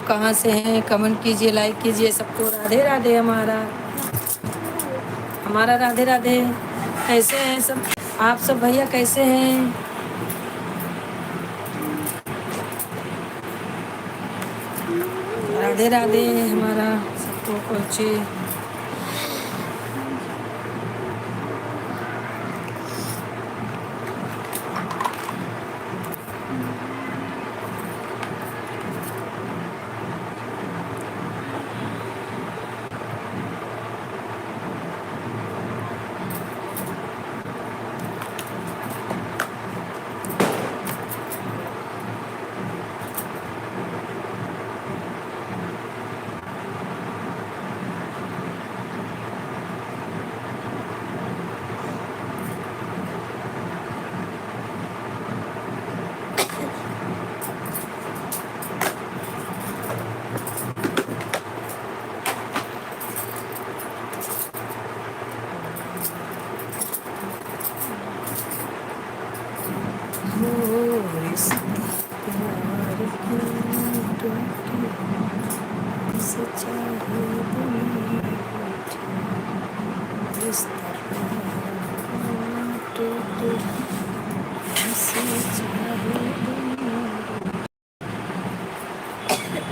कहाँ से हैं? कमेंट कीजिए, लाइक कीजिए। सबको राधे राधे। हमारा हमारा राधे राधे। कैसे हैं सब आप सब भैया, कैसे हैं? राधे राधे। हमारा सबको पहुँचे।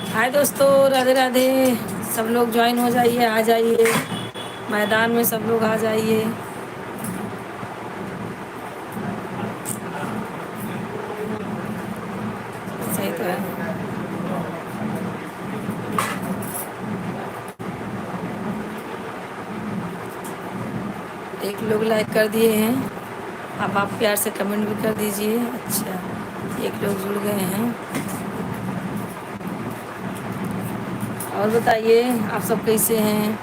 हाय दोस्तों, राधे राधे। सब लोग ज्वाइन हो जाइए, आ जाइए मैदान में, सब लोग आ जाइए। सही तो है। एक लोग लाइक कर दिए हैं। अब आप प्यार से कमेंट भी कर दीजिए। अच्छा, एक लोग जुड़ गए हैं। और बताइए आप सब कैसे हैं?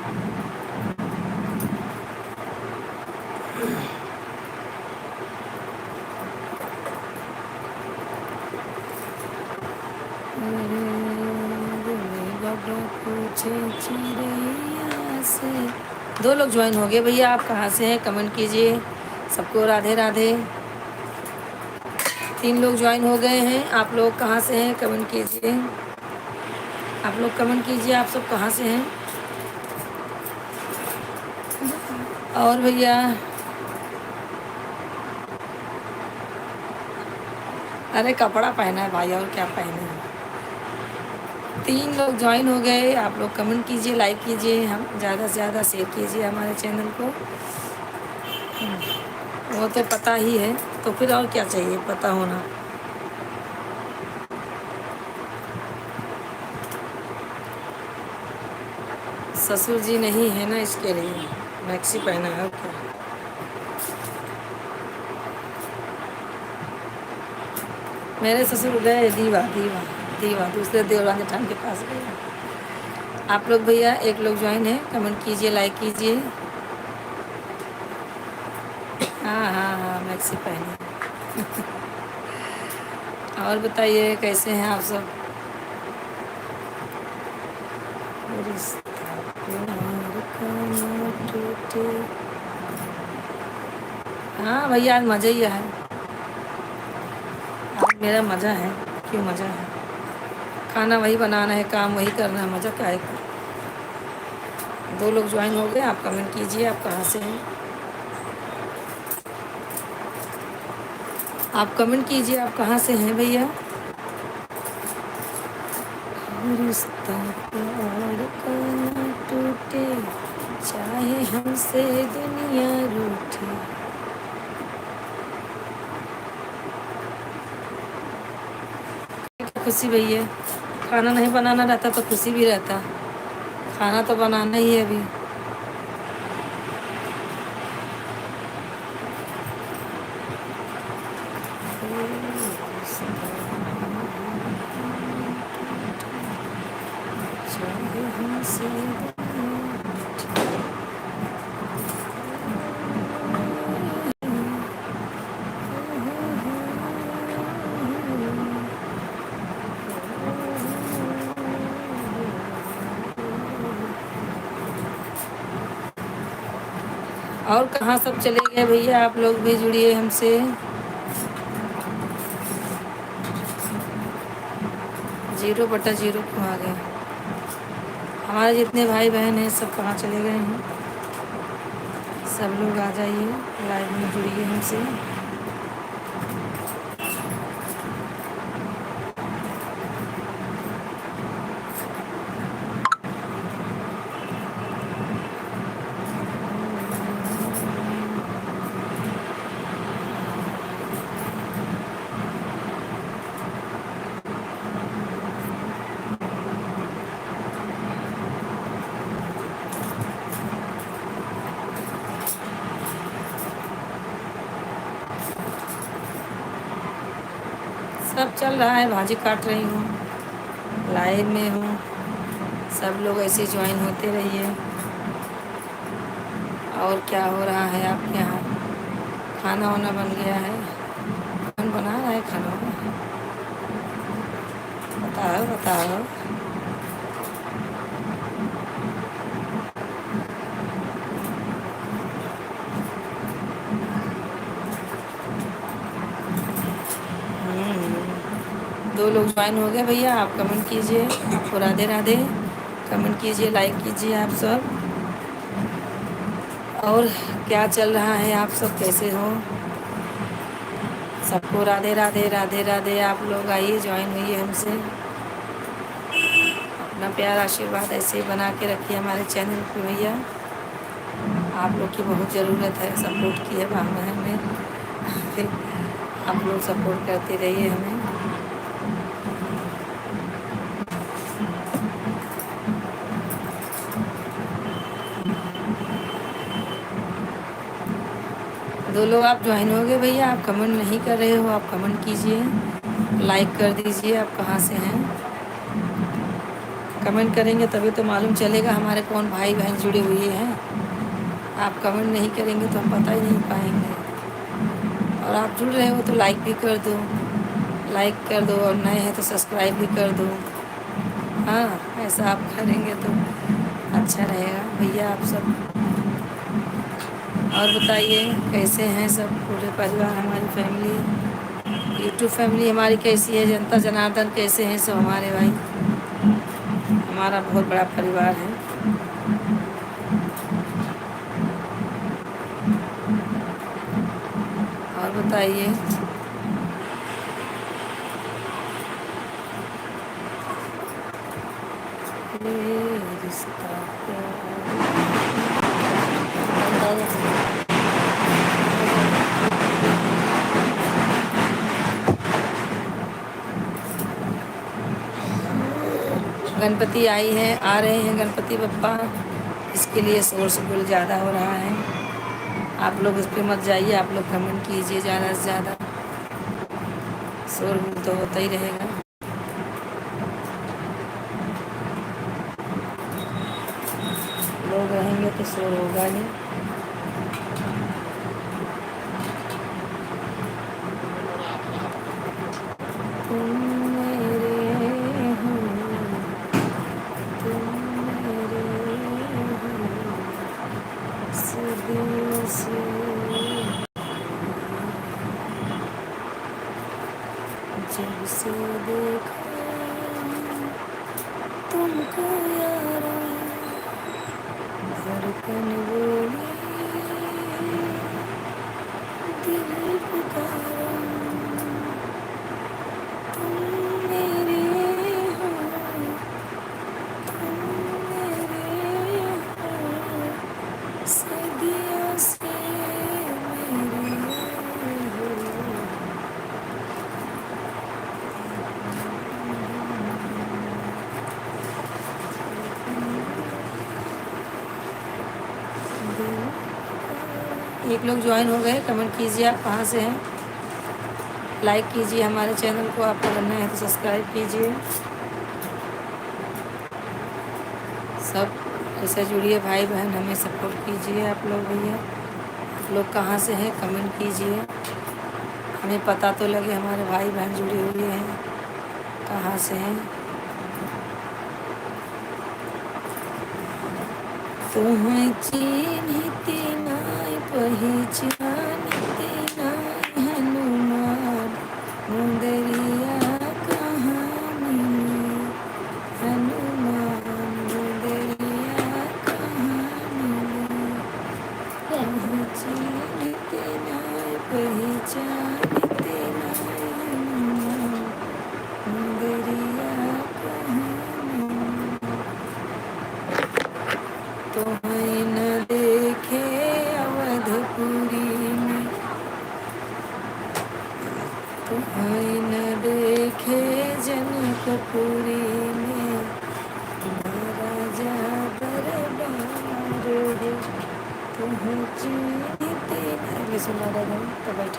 से 2 लोग ज्वाइन हो गए भैया। आप कहाँ से हैं? कमेंट कीजिए। सबको राधे राधे। 3 लोग ज्वाइन हो गए हैं। आप लोग कहाँ से हैं? कमेंट कीजिए। आप लोग कमेंट कीजिए, आप सब कहाँ से हैं? और भैया, अरे कपड़ा पहना है भाई, और क्या पहने हैं। 3 लोग ज्वाइन हो गए। आप लोग कमेंट कीजिए, लाइक कीजिए, हम ज़्यादा से ज़्यादा शेयर कीजिए हमारे चैनल को। वो तो पता ही है, तो फिर और क्या चाहिए पता होना। ससुर जी नहीं है ना, इसके लिए मैक्सी पहना है। क्या मेरे ससुर गए दीवा दीवा दीवा, दूसरे देवरान जेठान के पास गए। आप लोग भैया, एक लोग ज्वाइन है, कमेंट कीजिए, लाइक कीजिए। हाँ हाँ हाँ, मैक्सी पहनी। और बताइए कैसे हैं आप सब? हाँ भैया, आज मज़ा ही है। आज मेरा मज़ा है। क्यों मज़ा है? खाना वही बनाना है, काम वही करना है, मज़ा क्या है? 2 लोग ज्वाइन हो गए। आप कमेंट कीजिए, आप कहाँ से हैं? आप कमेंट कीजिए, आप कहाँ से हैं भैया? रिश्ता प्यार का ना टूटे, चाहे हमसे दुनिया रूठे। खुशी भैया, खाना नहीं बनाना रहता तो खुशी भी रहता। खाना तो बनाना ही है अभी। और कहाँ सब चले गए भैया? आप लोग भी जुड़िए हमसे। 0/0 क्यों आ गया? हमारे जितने भाई बहन हैं सब कहाँ चले गए हैं? सब लोग आ जाइए, लाइव में जुड़िए हमसे। सब चल रहा है, भाजी काट रही हूँ, लाइव में हूँ। सब लोग ऐसे ज्वाइन होते रहिए। और क्या हो रहा है आपके यहाँ? खाना वाना बन गया है? कौन बना रहा है खाना? बताओ बताओ। दो लोग ज्वाइन हो गए भैया, आप कमेंट कीजिए। आपको राधे राधे, कमेंट कीजिए, लाइक कीजिए आप सब। और क्या चल रहा है? आप सब कैसे हो? सबको राधे राधे राधे राधे। आप लोग आइए, ज्वाइन होइए हमसे। अपना प्यार आशीर्वाद ऐसे ही बना के रखिए हमारे चैनल पे भैया। आप लोग की बहुत ज़रूरत है सपोर्ट की, अब हमें आप लोग सपोर्ट करते रहिए हमें। दो लोग आप ज्वाइन हो गए भैया, आप कमेंट नहीं कर रहे हो, आप कमेंट कीजिए, लाइक कर दीजिए। आप कहाँ से हैं? कमेंट करेंगे तभी तो मालूम चलेगा हमारे कौन भाई बहन जुड़े हुए हैं। आप कमेंट नहीं करेंगे तो हम पता ही नहीं पाएंगे। और आप जुड़ रहे हो तो लाइक भी कर दो, लाइक कर दो, और नए हैं तो सब्सक्राइब भी कर दो। हाँ, ऐसा आप करेंगे तो अच्छा रहेगा भैया। आप सब और बताइए कैसे हैं सब पूरे परिवार, हमारी फैमिली, यूट्यूब फैमिली हमारी कैसी है? जनता जनार्दन कैसे हैं सब हमारे भाई? हमारा बहुत बड़ा परिवार है। और बताइए। रिश्ता गणपति आई है, आ रहे हैं गणपति बप्पा, इसके लिए शोर शगुल ज़्यादा हो रहा है। आप लोग उस पर मत जाइए, आप लोग कमेंट कीजिए ज़्यादा से ज़्यादा। शोर तो होता ही रहेगा। लोग रहेंगे तो शोर होगा ही। तुम मेरे हो, तुम मेरे हो, सदियों से जब से देखा तुमको यारा, धड़कन बोली दिल पुकारा, तुम मेरे हो, तुम मेरे हो, सदियों से मेरे हो। एक लोग ज्वाइन हो गए, कमेंट कीजिए आप कहाँ से हैं, लाइक कीजिए हमारे चैनल को, आपको करना है तो सब्सक्राइब कीजिए। सब ऐसे जुड़िए भाई बहन, हमें सपोर्ट कीजिए आप लोग भैया। आप लोग कहाँ से हैं कमेंट कीजिए, हमें पता तो लगे हमारे भाई बहन जुड़े हुए हैं कहाँ से हैं। तुम्हें चिन्हती नाय पहचानती नाय हनुमान, मुंदरिया कहाँ मिली, जनकपुरी में राजा दरबार है, तुम जीते नहीं सुना रहा तो बैठ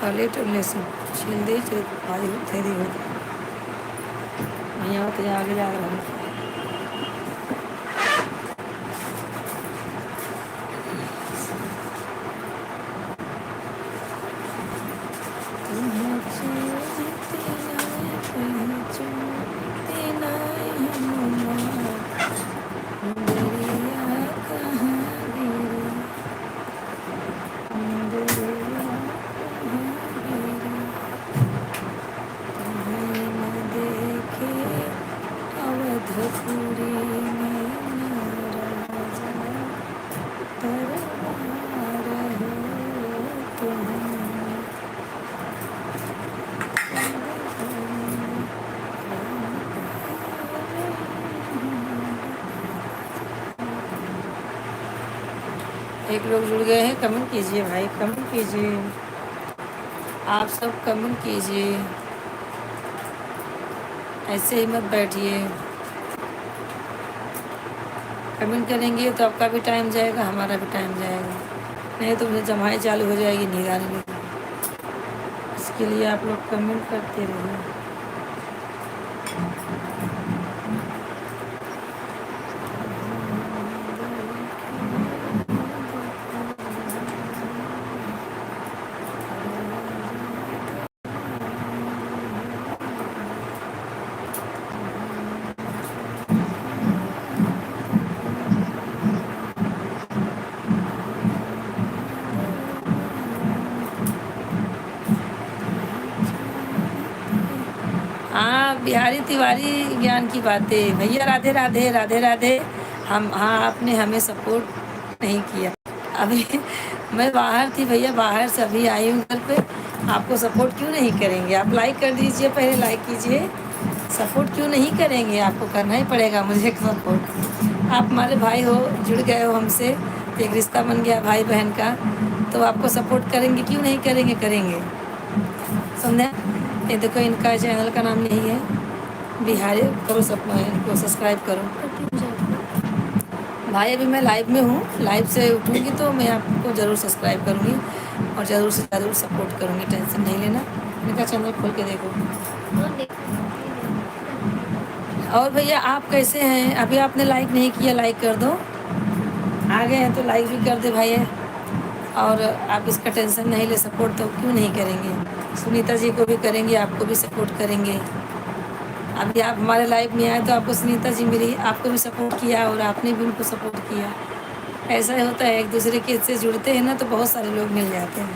पहले टुल्ले से छील दे चल भाई थे दी हो यहाँ तो आगे जा रहा हूँ। एक लोग जुड़ गए हैं, कमेंट कीजिए भाई, कमेंट कीजिए, आप सब कमेंट कीजिए, ऐसे ही मत बैठिए। कमेंट करेंगे तो आपका भी टाइम जाएगा, हमारा भी टाइम जाएगा, नहीं तो मुझे जमाई चालू हो जाएगी निकालने में। इसके लिए आप लोग कमेंट करते रहिए। हाँ बिहारी तिवारी ज्ञान की बातें भैया, राधे राधे राधे राधे। हम हाँ आपने हमें सपोर्ट नहीं किया, अभी मैं बाहर थी भैया, बाहर से अभी आई हूँ घर पे। आपको सपोर्ट क्यों नहीं करेंगे? आप लाइक कर दीजिए, पहले लाइक कीजिए। सपोर्ट क्यों नहीं करेंगे? आपको करना ही पड़ेगा मुझे सपोर्ट। आप हमारे भाई हो, जुड़ गए हो हमसे, एक रिश्ता बन गया भाई बहन का, तो आपको सपोर्ट करेंगे, क्यों नहीं करेंगे? करेंगे, समझे? ये देखो इनका चैनल का नाम यही है, बिहारी करो, सब इनको सब्सक्राइब करो भाई। अभी मैं लाइव में हूँ, लाइव से उठूँगी तो मैं आपको ज़रूर सब्सक्राइब करूँगी और ज़रूर से ज़रूर सपोर्ट करूँगी, टेंशन नहीं लेना। इनका चैनल खोल के देखो। और भैया आप कैसे हैं? अभी आपने लाइक नहीं किया, लाइक कर दो। आ गए हैं तो लाइक भी कर दे भाई। और आप इसका टेंशन नहीं ले, सपोर्ट तो क्यों नहीं करेंगे? सुनीता जी को भी करेंगे, आपको भी सपोर्ट करेंगे। अभी आप हमारे लाइव में आए तो आपको सुनीता जी मिली, आपको भी सपोर्ट किया और आपने भी उनको सपोर्ट किया। ऐसा ही होता है, एक दूसरे के से जुड़ते हैं ना तो बहुत सारे लोग मिल जाते हैं।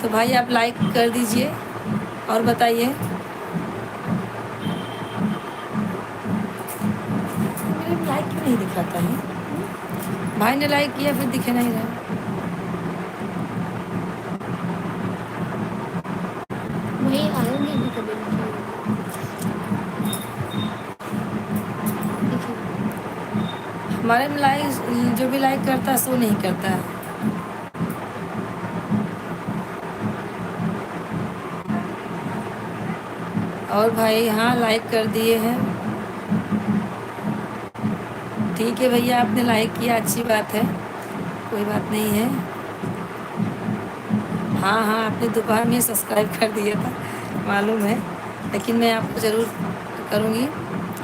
तो भाई आप लाइक कर दीजिए और बताइए। मेरे लाइक क्यों नहीं दिखाता है? भाई ने लाइक किया फिर दिखे नहीं रहा। वही आएंगे भी कभी हमारे में लाइक जो भी लाइक करता है सो नहीं करता है। और भाई हाँ लाइक कर दिए हैं, ठीक है भैया, आपने लाइक किया, अच्छी बात है, कोई बात नहीं है। हाँ हाँ आपने दोपहर में सब्सक्राइब कर दिया था मालूम है, लेकिन मैं आपको ज़रूर करूँगी,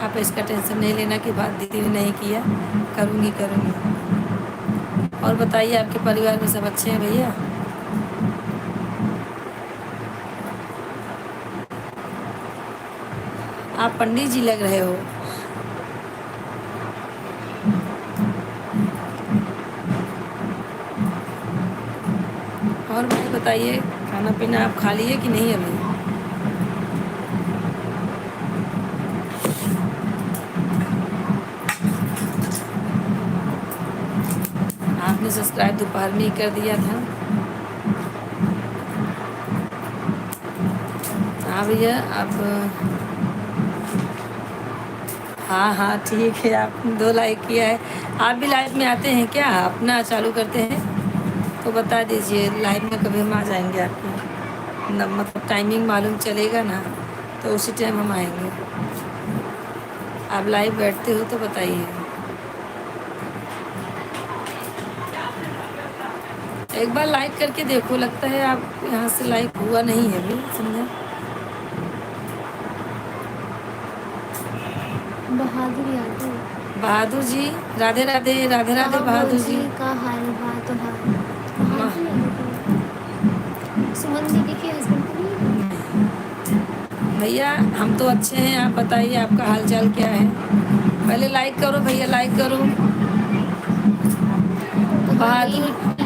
आप इसका टेंशन नहीं लेना कि बात दीदी ने नहीं किया, करूँगी करूँगी। और बताइए आपके परिवार में सब अच्छे हैं भैया? आप पंडित जी लग रहे हो। और भाई बताइए, खाना पीना आप खा लिए कि नहीं? अभी आपने सब्सक्राइब दोपहर में ही कर दिया था। हाँ भैया आप, हाँ हाँ ठीक है, आप 2 लाइक किया है। आप भी लाइव में आते हैं क्या? अपना चालू करते हैं तो बता दीजिए, लाइव में कभी हम आ जाएंगे आपके। मतलब टाइमिंग मालूम चलेगा ना तो उसी टाइम हम आएंगे। आप लाइव बैठते हो तो बताइए। एक बार लाइक करके देखो, लगता है आप यहाँ से लाइक हुआ नहीं है अभी, समझा। बहादुर यादव। बहादुर जी, राधे राधे, राधे राधे कहाँ बहादुर जी। भौजी का हाल बा तोहार? बहादुर यादव कौन? सुमन दीदी के हस्बैंड तो नहीं है? भैया हम तो अच्छे हैं, आप बताइए आपका हाल चाल क्या है। पहले लाइक करो भैया, लाइक करो। कहाँ गई बहादुर, निक्की?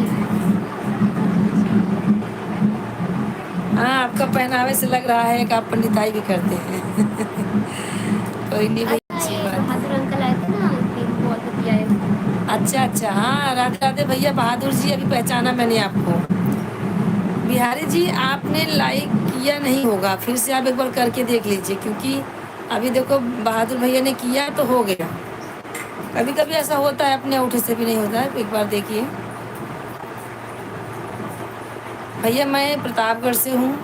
हाँ आपका पहनावे से लग रहा है कि आप पंडिताई भी करते हैं। कोई नहीं भैया, अच्छा, अच्छी ये बात बहादुर है। अंकल आए थे ना एक दिन, बहुत बतियाए। अच्छा अच्छा, हाँ राधे राधे भैया। बहादुर जी अभी पहचाना मैंने आपको। बिहारी जी आपने लाइक किया नहीं होगा, फिर से आप एक बार करके देख लीजिए, क्योंकि अभी देखो बहादुर भैया ने किया तो हो गया। कभी कभी ऐसा होता है, अपने उठे से भी नहीं होता है। एक बार देखिए भैया, मैं प्रतापगढ़ से हूँ।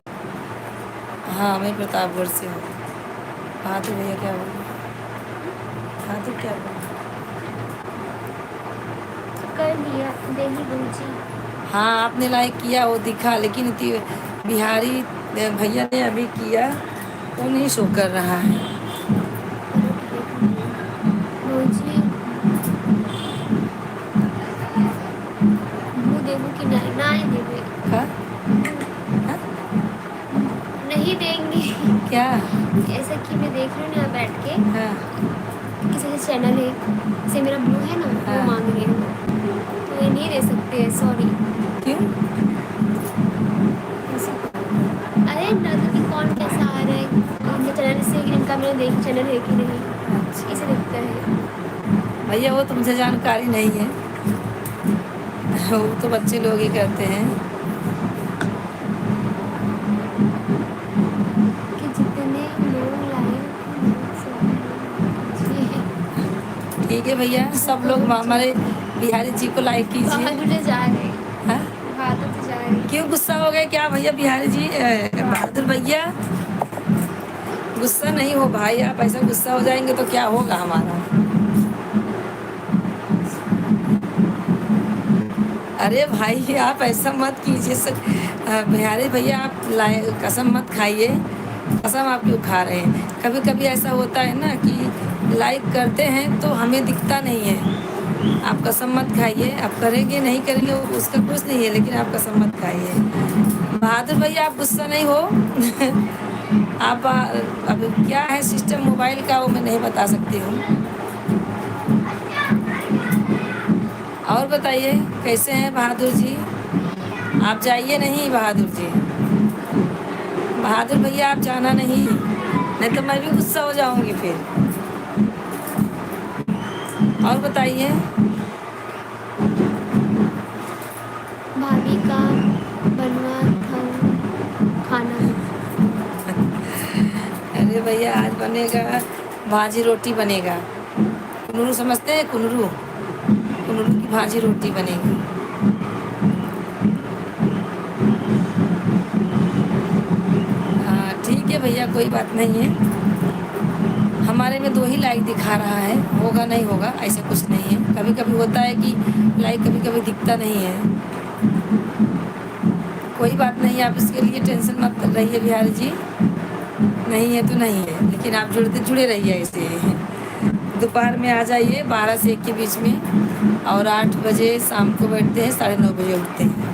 हाँ मैं प्रतापगढ़ से हूँ। बहादुर भैया क्या बोल रहे? बहादुर क्या बोल रहे? कर लिया देही भौजी। हाँ आपने लाइक किया, वो दिखा, लेकिन बिहारी भैया ने अभी किया वो नहीं शो कर रहा है। करो कि देख लूँगी भौजी। मुँह देबू कि नहीं? नहीं देबे हाँ? मुँह। हाँ? नहीं देंगे। क्या? ऐसा कि मैं देख रही हूँ ना बैठ के, हाँ किसी का चैनल है, जैसे मेरा ब्लू है ना, वो हाँ। मांग रहे हैं, तो ये नहीं दे सकते हैं, सॉरी। क्यों? ऐसा? अरे ना, तो कि कौन कैसा आ रहा है इनके चैनल से, इनका मैंने देख चैनल है कि नहीं, अच्छा इसे दिखता है। भैया, वो तो मुझे जानकारी नहीं है। वो तो बच्चे लोग ही करते हैं। कि जितने लोग लाए ठीक है भैया, सब लोग हमारे बिहारी जी को लाइक कीजिए। बहादुर तो जा रहे, हाँ? बहादुर तो जा रहे। क्यों गुस्सा हो गए क्या भैया? बिहारी जी बहादुर भैया, गुस्सा नहीं हो भाई, आप ऐसा गुस्सा हो जाएंगे तो क्या होगा हमारा। अरे भाई आप ऐसा मत कीजिए बिहारी भैया, आप कसम मत खाइए। कसम आप क्यों खा रहे हैं? कभी कभी ऐसा होता है ना कि लाइक करते हैं तो हमें दिखता नहीं है। आप कसम मत खाइए, आप करेंगे नहीं करेंगे उसका कुछ नहीं है, लेकिन आप कसम मत खाइए। बहादुर भैया आप गुस्सा नहीं हो। आप अब क्या है सिस्टम मोबाइल का, वो मैं नहीं बता सकती हूँ। और बताइए कैसे हैं बहादुर जी? आप जाइए नहीं बहादुर जी। बहादुर भैया आप जाना नहीं, नहीं तो मैं भी गुस्सा हो जाऊंगी फिर। और बताइए। भाभी का बनवा था खाना। अरे भैया आज बनेगा भाजी रोटी बनेगा। कुनूरू समझते हैं? कुनूरू, कुनूरू की भाजी रोटी बनेगी। हाँ ठीक है भैया, कोई बात नहीं है। हमारे में 2 ही लाइक दिखा रहा है, होगा नहीं होगा ऐसा कुछ नहीं है। कभी कभी होता है कि लाइक कभी कभी दिखता नहीं है। कोई बात नहीं, आप इसके लिए टेंशन मत रहिए बिहारी जी। नहीं है तो नहीं है, लेकिन आप जुड़े रहिए ऐसे। दोपहर में आ जाइए 12 से 1 के बीच में, और 8 बजे शाम को बैठते हैं, 9:30 बजे उठते हैं।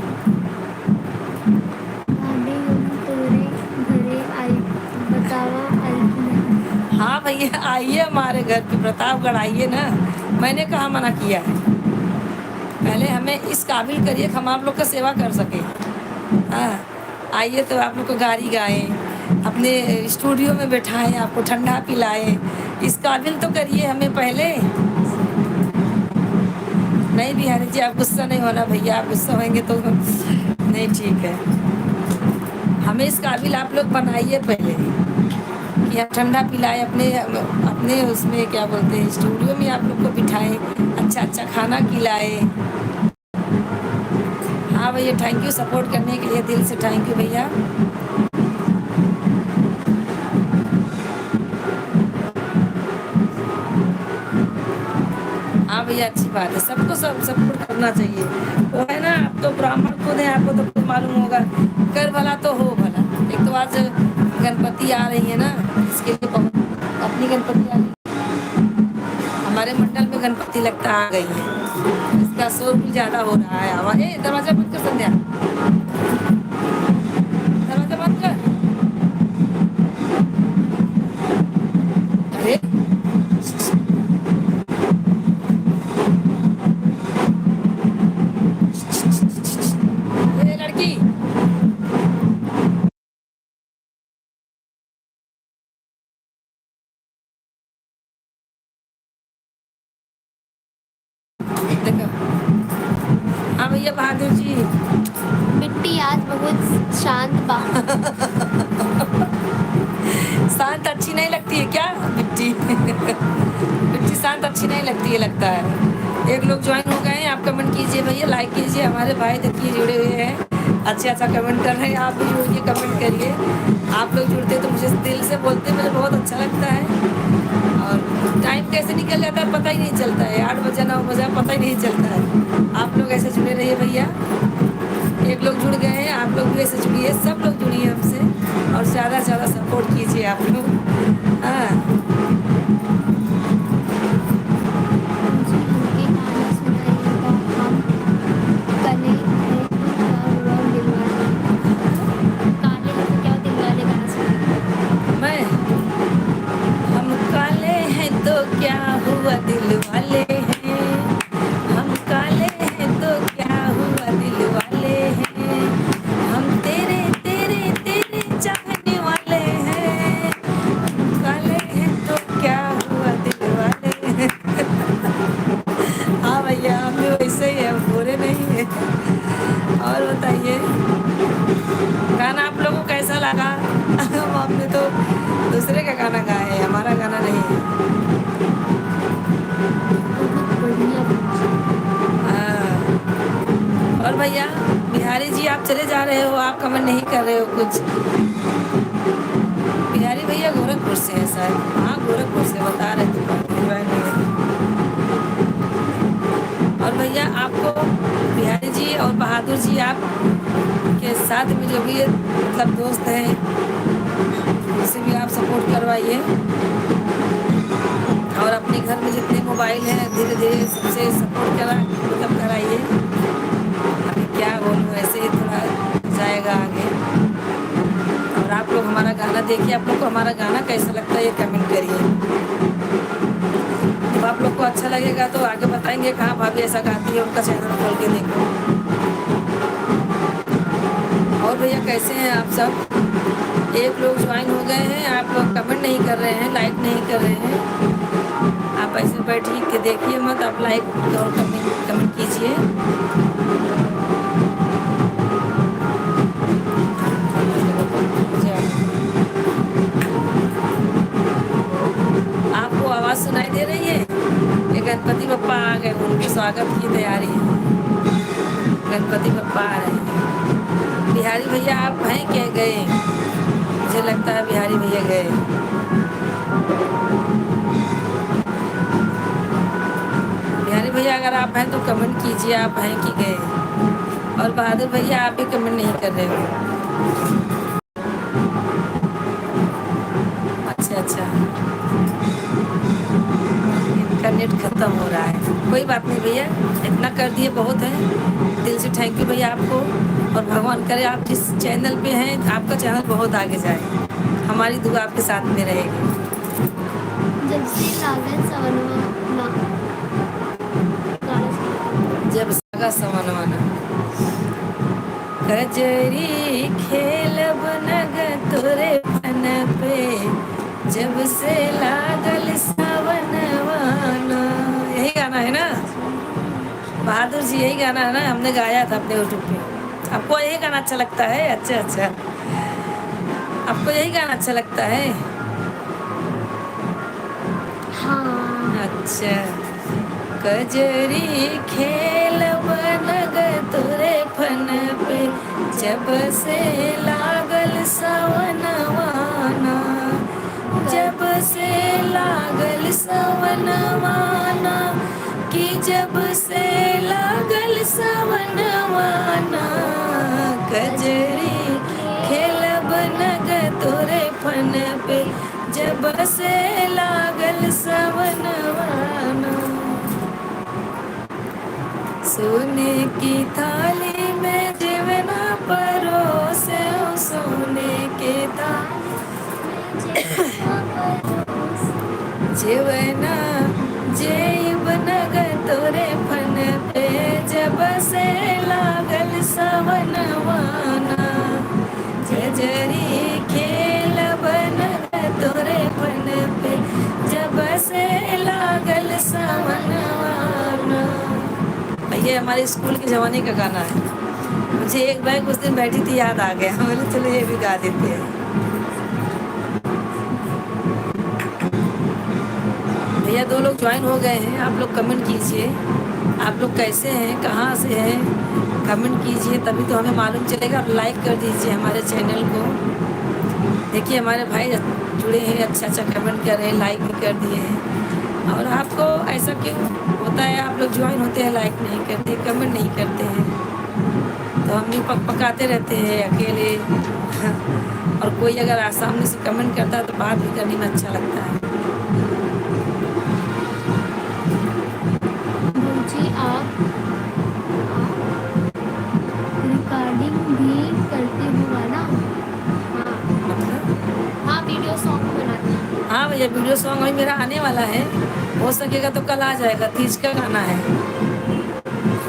भाभी हम तोरे घरे आई, बतावा आई कि नहीं? हाँ भैया आइए हमारे घर पे, प्रतापगढ़ आइए ना। मैंने कहाँ मना किया है। पहले हमें इस काबिल करिए कि हम आप लोग का सेवा कर सकें। हाँ आइए तो आप लोग को गाड़ी गाएं, अपने स्टूडियो में बैठाएं, आपको ठंडा पिलाएं, इस काबिल तो करिए हमें पहले। नहीं बिहारी जी आप गुस्सा नहीं होना भैया, आप गुस्सा होंगे तो नहीं ठीक है। हमें इस काबिल आप लोग बनाइए पहले कि हम ठंडा पिलाएं, अपने अपने उसमें क्या बोलते हैं स्टूडियो में आप लोग को बिठाएं, अच्छा अच्छा खाना खिलाएं। हाँ भैया थैंक यू, सपोर्ट करने के लिए दिल से थैंक यू भैया। ये अच्छी बात है, सबको सब सपोर्ट करना चाहिए। वो है ना, आप तो ब्राह्मण खुद हैं, आपको तो खुद मालूम होगा, कर भला तो हो भला। एक तो आज गणपति आ रही है ना, इसके लिए बहुत अपनी गणपति आ रही है, हमारे मंडल में गणपति लगता आ गई है, इसका शोर भी ज़्यादा हो रहा है। आवाज़ दरवाजा बंद कर संध्या, दरवाजा बंद कर। अरे ये लड़की, देखो। हाँ भैया बहादुर जी, मिट्टी आज बहुत शांत बा। शांत अच्छी नहीं लगती है क्या मिट्टी? मिट्टी शांत अच्छी नहीं लगती है लगता है। एक लोग ज्वाइन हो गए हैं, आप कमेंट कीजिए भैया, लाइक कीजिए, हमारे भाई देखिए जुड़े हुए हैं, अच्छा कमेंट कर रहे हैं, आप भी जुड़िए, कमेंट करिए। आप लोग जुड़ते तो मुझे दिल से बोलते मुझे बहुत अच्छा लगता है। और टाइम कैसे निकल जाता है पता ही नहीं चलता है, 8 बजे 9 बजे पता ही नहीं चलता है। आप लोग ऐसे जुड़े रहिए भैया, एक लोग जुड़ गए हैं, आप लोग भी ऐसे जुड़िए, सब लोग जुड़िए हमसे, और ज़्यादा से ज़्यादा सपोर्ट कीजिए आप लोग। हाँ मुझे उनके गाना सुनाइएगा, हम कले हैं तो क्या हुआ दिलवाले, काले हैं तो क्या दिलवाले गाना सुनाइएगा। मैं, हम काले हैं तो क्या हुआ दिल वाले हैं, हम काले हैं तो क्या हुआ दिल वाले हैं, हम तेरे तेरे तेरे चाहने वाले हैं, हम काले हैं तो क्या हुआ दिल वाले हैं। हाँ भैया, हम भी वैसे ही है, बुरे नहीं है। और बताइए गाना आप लोगों को कैसा लगा? हमने तो दूसरे का गाना गाया है, हमारा गाना नहीं है। बहुत बढ़िया हाँ। और भैया बिहारी जी, आप चले जा रहे हो, आप कमेंट नहीं कर रहे हो कुछ। बिहारी भैया गोरखपुर से है शायद, हाँ गोरखपुर से बता रहे थे। और भैया आपको बिहारी जी और बहादुर जी, आप के साथ में जो भी मतलब दोस्त हैं, उसे भी आप सपोर्ट करवाइए, और अपने घर में जितने मोबाइल हैं धीरे धीरे सबसे सपोर्ट मतलब कराइए। अभी क्या बोलूँ, ऐसे ही थोड़ा जाएगा आगे। और आप लोग हमारा गाना देखिए, आप लोग को हमारा गाना कैसा लगता है ये कमेंट करिए। तो आप लोग को अच्छा लगेगा तो आगे बताएंगे कहाँ भाभी ऐसा गाती है, उनका चैनल खोल के देखो। और भैया कैसे हैं आप सब? एक लोग ज्वाइन हो गए हैं, आप लोग कमेंट नहीं कर रहे हैं, लाइक नहीं कर रहे हैं। आप ऐसे बैठिए के देखिए मत, आप लाइक और कमेंट कीजिए। आपको आवाज़ सुनाई दे रही है? ये गणपति बप्पा आ गए, उनके स्वागत की तैयारी है। गणपति बप्पा आ रहे हैं। बिहारी भैया आप हैं क्या गए? मुझे लगता है बिहारी भैया गए। बिहारी भैया अगर आप हैं तो कमेंट कीजिए, आप हैं कि गए। और बहादुर भैया आप भी कमेंट नहीं कर रहे हो। अच्छा, इनका नेट खत्म हो रहा है, कोई बात नहीं भैया, इतना कर दिए बहुत है। दिल से थैंक यू भैया आपको, और भगवान करे आप जिस चैनल पे हैं आपका चैनल बहुत आगे जाए, हमारी दुआ आपके साथ में रहेगी। जब से लागन सवनवा ना गाना सुनाइएगा। जब सागा समनवाना, कजरी खेलब नग तोरे फन पे, जब से लागल सावनवाना। यही गाना है ना बहादुर जी? यही गाना है ना, हमने गाया था अपने यूट्यूब पे। आपको यही गाना अच्छा लगता है? अच्छा, आपको यही गाना अच्छा लगता है? हाँ अच्छा। कजरी खेलब नग तोरे फन पे, जब से लागल सवनवाना, जब से लागल सवनवाना, कि फन पे जब से लागल सवनवाना। सोने की थाली में जीवना परोसे हो, सोने के थाली जीवना जेब नगर तोरे फन पे जब से लागल सवनवाना। जजरी खेल बनग तोरे फन पे जब से लागल सवनवाना। ये हमारे स्कूल के ज़माने का गाना है। मुझे एक बार कुछ दिन बैठी थी, याद आ गया, बोले चलो ये भी गा देते हैं। भैया 2 लोग ज्वाइन हो गए हैं, आप लोग कमेंट कीजिए, आप लोग कैसे हैं, कहाँ से हैं, कमेंट कीजिए, तभी तो हमें मालूम चलेगा। आप लाइक कर दीजिए हमारे चैनल को। देखिए हमारे भाई जुड़े हैं, अच्छा अच्छा कमेंट कर रहे हैं, लाइक भी कर दिए हैं। और आपको ऐसा क्यों होता है, आप लोग ज्वाइन होते हैं, लाइक नहीं करते, कमेंट नहीं करते हैं, तो हम भी पकाते रहते हैं अकेले। और कोई अगर सामने से कमेंट करता है तो बात भी करने में अच्छा लगता है। जी आप रिकॉर्डिंग भी करते हो गाना? हाँ मतलब हाँ, वीडियो सॉन्ग बनाते हैं। हाँ भैया, वीडियो सॉन्ग अभी मेरा आने वाला है, हो सकेगा तो कल आ जाएगा। तीज का गाना है,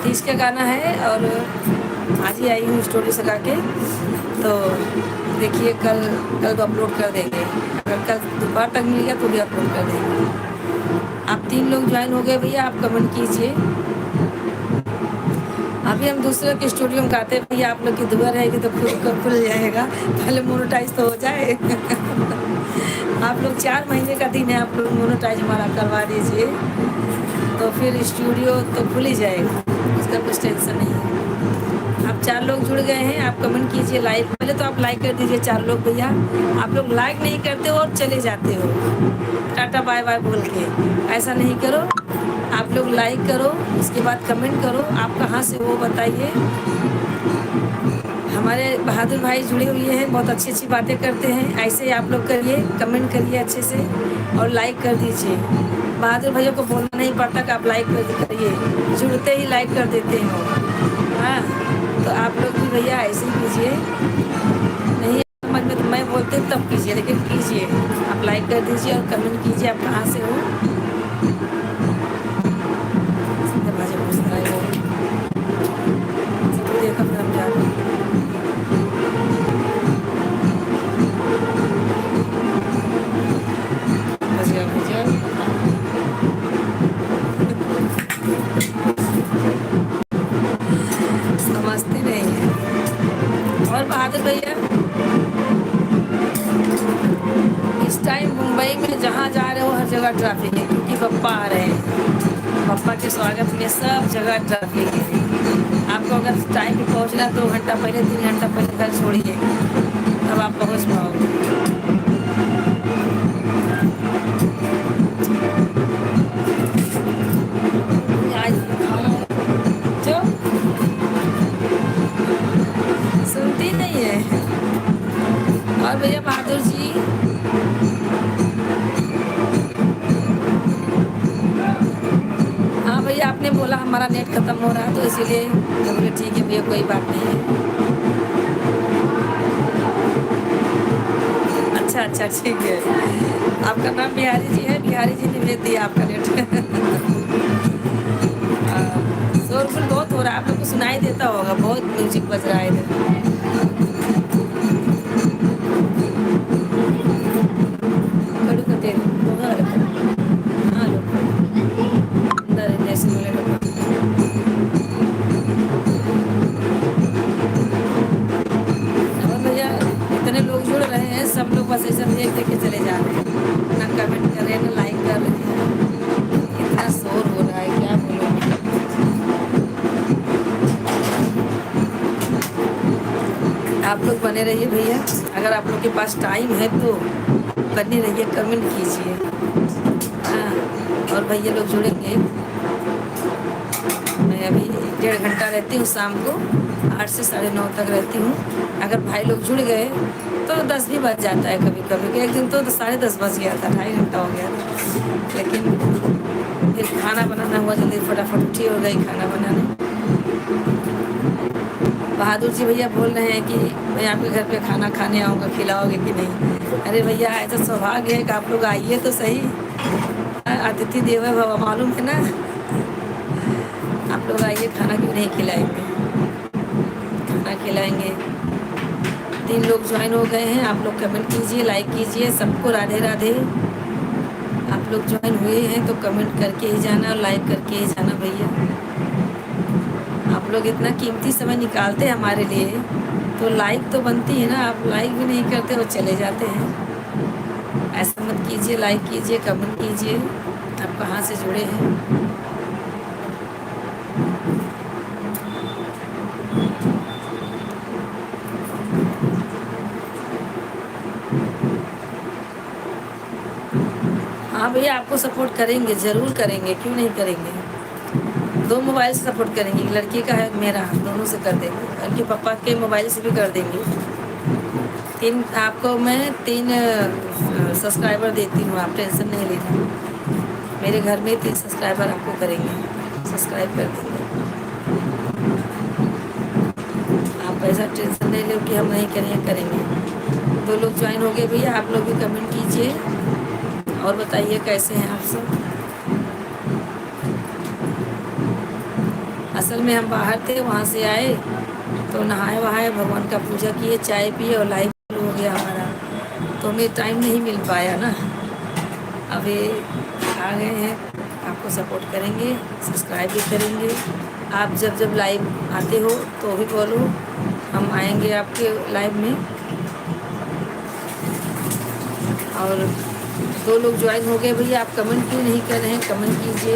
तीज का गाना है, और आज ही आई हूँ स्टोरी सगा के, तो देखिए कल तो अपलोड कर देंगे। अगर कल दोपहर तक मिल गया तो भी अपलोड कर देंगे। आप 3 लोग ज्वाइन हो गए भैया, आप कमेंट कीजिए। अभी हम दूसरे के स्टूडियो में गाते हैं भैया, आप लोग की दुआ रहेगी तो खुल जाएगा, पहले मोनेटाइज तो हो जाए। आप लोग 4 महीने का दिन है, आप लोग मोनेटाइज हमारा करवा दीजिए, तो फिर स्टूडियो तो खुल ही जाएगा, उसका कुछ टेंशन नहीं है। आप 4 लोग जुड़ गए हैं, आप कमेंट कीजिए, लाइक, पहले तो आप लाइक कर दीजिए 4 लोग भैया। आप लोग लाइक नहीं करते हो और चले जाते हो टाटा बाय बाय बोल के, ऐसा नहीं करो। आप लोग लाइक करो, उसके बाद कमेंट करो, आप कहाँ से वो बताइए। हमारे बहादुर भाई जुड़े हुए हैं, बहुत अच्छी अच्छी बातें करते हैं, ऐसे ही आप लोग करिए, कमेंट करिए अच्छे से और लाइक कर दीजिए। बहादुर भैया को बोलना नहीं पड़ता कि आप लाइक करिए, जुड़ते ही लाइक कर देते हैं। हाँ, तो आप लोग भी भैया ऐसे ही कीजिए, नहीं समझ में तो मैं बोलते तब कीजिए, लेकिन कीजिए, आप लाइक कर दीजिए और कमेंट कीजिए आप कहाँ से हो। देखो फिर हम जा समझते नहीं है। और बहादुर भैया इस टाइम मुंबई में जहाँ जा रहे हो हर जगह ट्रैफिक है, क्योंकि पप्पा आ रहे हैं, पप्पा के स्वागत में सब जगह ट्रैफिक है। आपको अगर टाइम पे पहुँचना है 2 घंटा पहले, 3 घंटा पहले घर छोड़िए, तब आप पहुँच पाओगे। जो सुनती नहीं है। और भैया बहादुर जी हाँ भैया, आपने बोला हमारा नेट ख़त्म हो रहा है तो इसीलिए हम बोले ठीक है भैया, कोई बात नहीं है। अच्छा अच्छा ठीक है। आपका नाम बिहारी जी है, बिहारी जी ने भेज दिया आपका नेट। शोरगुल बहुत हो रहा है, आप लोग को सुनाई देता होगा, बहुत म्यूजिक बज रहा है इधर। कड़ू का तेल हाँ लो अंदर जैसे मिले लो। और भैया इतने लोग जुड़ रहे हैं, सब लोग बस ऐसा देख देख के चले जा रहे हैं, ना कमेंट कर रहे हैं ना लाइक कर रहे हैं। इतना शोर हो रहा है, क्या बोलोगे। आप लोग बने रहिए भैया, अगर आप लोग के पास टाइम है तो बने रहिए, कमेंट कीजिए। हाँ, और भैया लोग जुड़ेंगे। मैं अभी 1.5 घंटा रहती हूँ, शाम को 8 से 9:30 तक रहती हूँ। अगर भाई लोग जुड़ गए तो 10 भी बज जाता है कभी कभी। एक दिन तो 10:30 बज गया था, 2.5 घंटा हो गया था। लेकिन फिर खाना बनाना हुआ जल्दी, फटाफट उठी हो गई खाना बनाने। बहादुर जी भैया बोल रहे हैं कि मैं आपके घर पे खाना खाने आऊँगा, खिलाओगे कि नहीं? अरे भैया ऐसा सौभाग्य है कि आप लोग आइए तो सही। अतिथि देवो भव, मालूम है ना। आप लोग आइए, खाना क्यों नहीं खिलाएंगे? खाना खिलाएंगे। 3 लोग ज्वाइन हो गए हैं। आप लोग कमेंट कीजिए, लाइक कीजिए। सबको राधे राधे। आप लोग ज्वाइन हुए हैं तो कमेंट करके ही जाना और लाइक करके ही जाना भैया। आप लोग इतना कीमती समय निकालते हैं हमारे लिए, तो लाइक तो बनती है ना। आप लाइक भी नहीं करते और चले जाते हैं। ऐसा मत कीजिए, लाइक कीजिए, कमेंट कीजिए। आप कहाँ से जुड़े हैं? हाँ भैया, आपको सपोर्ट करेंगे, ज़रूर करेंगे, क्यों नहीं करेंगे। 2 मोबाइल से सपोर्ट करेंगे, लड़की का है मेरा, दोनों से कर देंगे। उनके पापा के मोबाइल से भी कर देंगे। 3 आपको मैं 3 सब्सक्राइबर देती हूँ, आप टेंशन नहीं लेना। मेरे घर में 3 सब्सक्राइबर आपको करेंगे, सब्सक्राइब कर देंगे। आप ऐसा टेंशन नहीं लो कि हम नहीं करेंगे, करेंगे। 2 लोग ज्वाइन हो गए भैया, आप लोग भी कमेंट कीजिए और बताइए कैसे हैं आप सब। असल में हम बाहर थे, वहाँ से आए तो नहाए वहाए, भगवान का पूजा किए, चाय पिए और लाइव हो गया हमारा, तो हमें टाइम नहीं मिल पाया ना। अभी आ गए हैं, आपको सपोर्ट करेंगे, सब्सक्राइब भी करेंगे। आप जब जब लाइव आते हो तो भी बोलो, हम आएंगे आपके लाइव में। और 2 लोग ज्वाइन हो गए भैया, आप कमेंट क्यों नहीं कर रहे हैं? कमेंट कीजिए।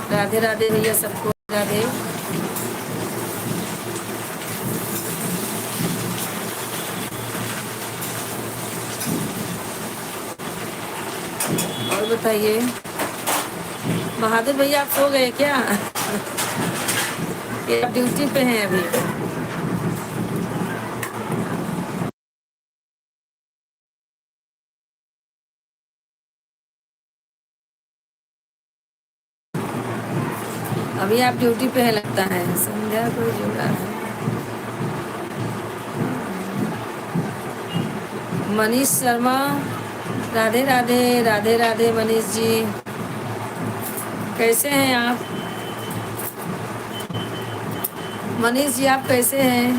राधे राधे भैया, सबको राधे। और बताइए, बहादुर भैया आप सो गए क्या? ये आप ड्यूटी पे हैं अभी? अभी आप ड्यूटी पे है लगता है। संध्या कोई जुड़ा है? मनीष शर्मा, राधे राधे, राधे राधे मनीष जी, कैसे हैं आप? मनीष जी आप कैसे हैं?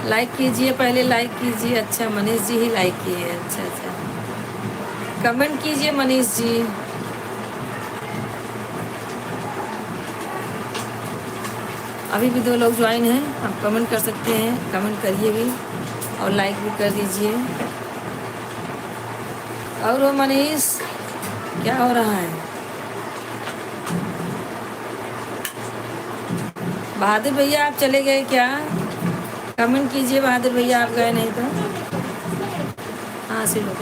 लाइक कीजिए, पहले लाइक कीजिए। अच्छा, मनीष जी ही लाइक किए, अच्छा अच्छा। कमेंट कीजिए मनीष जी। अभी भी 2 लोग ज्वाइन हैं, आप कमेंट कर सकते हैं, कमेंट करिए भी और लाइक भी कर दीजिए। और वो मनीष, क्या हो रहा है? बहादुर भैया आप चले गए क्या? कमेंट कीजिए बहादुर भैया, आप गए नहीं तो। हाँ सिलो।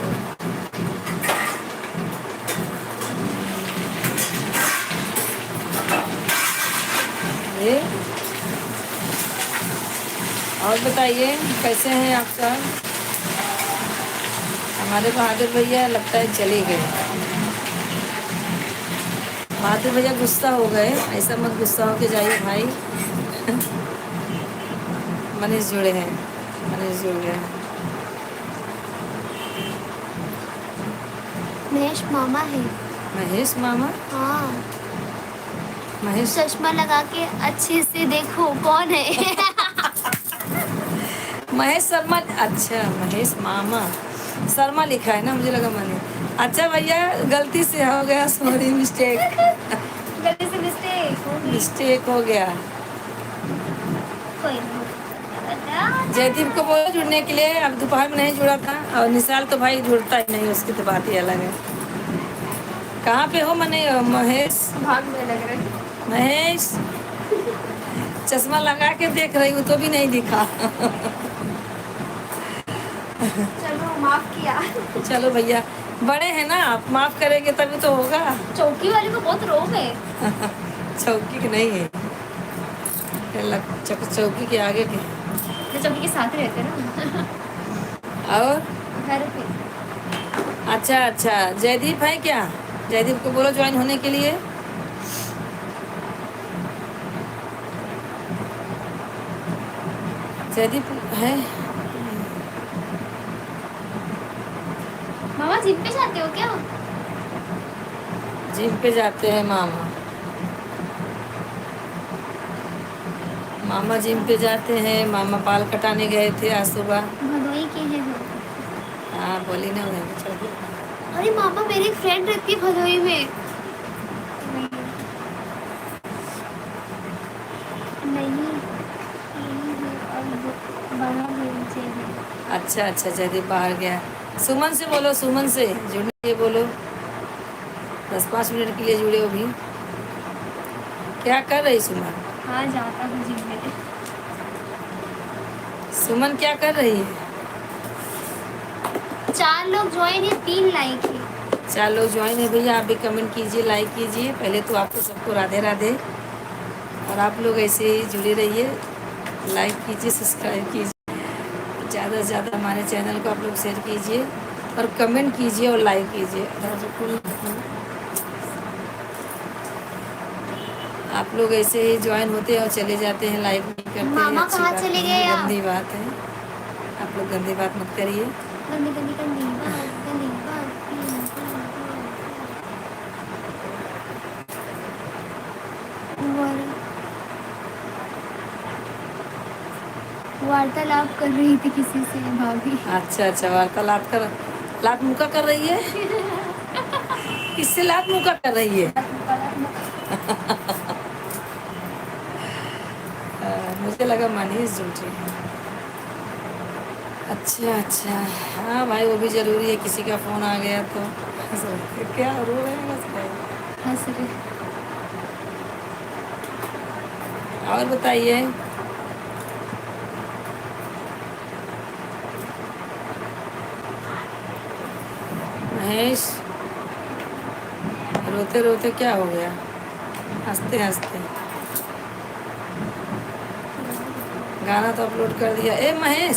ये और बताइए कैसे हैं आप सब? हमारे बहादुर भैया लगता है चले गए। बहादुर भैया गुस्सा हो गए, ऐसा मत गुस्सा हो के जाइए भाई। मनीष जुड़े हैं, मनीष जुड़ गए। महेश मामा है। महेश मामा? हाँ, महेश चश्मा लगा के अच्छे से देखो कौन है। महेश शर्मा, अच्छा महेश मामा, शर्मा लिखा है ना, मुझे लगा मनी। अच्छा भैया, गलती से हो गया, सॉरी, मिस्टेक। गलती से मिस्टेक हो गया। कोई नहीं। जयदीप को बोलो जुड़ने के लिए, अब दोपहर में नहीं जुड़ा था। और निशाल तो भाई जुड़ता ही नहीं, उसकी तो बात ही अलग है। कहाँ पे हो मने महेश? भाग में लग रहा है। महेश, चश्मा लगा के देख रही हूँ तो भी नहीं दिखा। चलो माफ किया। चलो भैया, बड़े हैं ना आप, माफ करेंगे तभी तो होगा। चौकी वाले को बहुत रोब है। चौकी के नहीं है, चौकी के आगे के। सबके साथ रहते ना। और घर पे। अच्छा अच्छा, जयदीप है क्या? जयदीप को बोलो ज्वाइन होने के लिए। जयदीप है? मामा जिम पे जाते हो क्या? जिम पे जाते हैं मामा। मामा जिम पे जाते हैं। मामा बाल कटाने गए थे आज सुबह। भदोई के हैं हम। हाँ बोली ना, उधर भी चल गई। अरे मामा मेरी एक फ्रेंड रहती है भदोई में। नहीं नहीं है और बड़ा भेड़ से है। अच्छा अच्छा, जयदीप बाहर गया। सुमन से बोलो, सुमन से जुड़ने के लिए बोलो। 10-5 मिनट के लिए जुड़े हो भी। क्या कर रही सुमन? हाँ जाता हूँ जिम में। सुमन क्या कर रही है? 4 लोग ज्वाइन है, 3 लाइक है। 4 लोग ज्वाइन है भैया, आप भी कमेंट कीजिए, लाइक कीजिए। पहले तो आपको सबको राधे राधे। और आप लोग ऐसे ही जुड़े रहिए, लाइक कीजिए, सब्सक्राइब कीजिए, ज़्यादा से ज़्यादा हमारे चैनल को आप लोग शेयर कीजिए और कमेंट कीजिए और लाइक कीजिए। आप लोग ऐसे ही ज्वाइन होते हैं और चले जाते हैं, लाइक नहीं करते हैं। मामा अच्छी कहाँ बात चले नहीं गए है, आप? गंदी बात है। आप लोग गंदी बात मत करिए। गंदी गंदी गंदी बात, गंदी बात। वार्तालाप कर रही थी किसी से भाभी। अच्छा अच्छा, वार्तालाप कर, लात मुका कर रही है? किससे लात मुका कर रही है? मुझे लगा मनीष झूठी है। अच्छा अच्छा, हाँ भाई वो भी ज़रूरी है, किसी का फ़ोन आ गया तो क्या रो रहे हैं बस भाई। हंस रहे। और बताइए। महेश, रोते रोते क्या हो गया? हंसते हंसते गाना तो अपलोड कर दिया। ए महेश,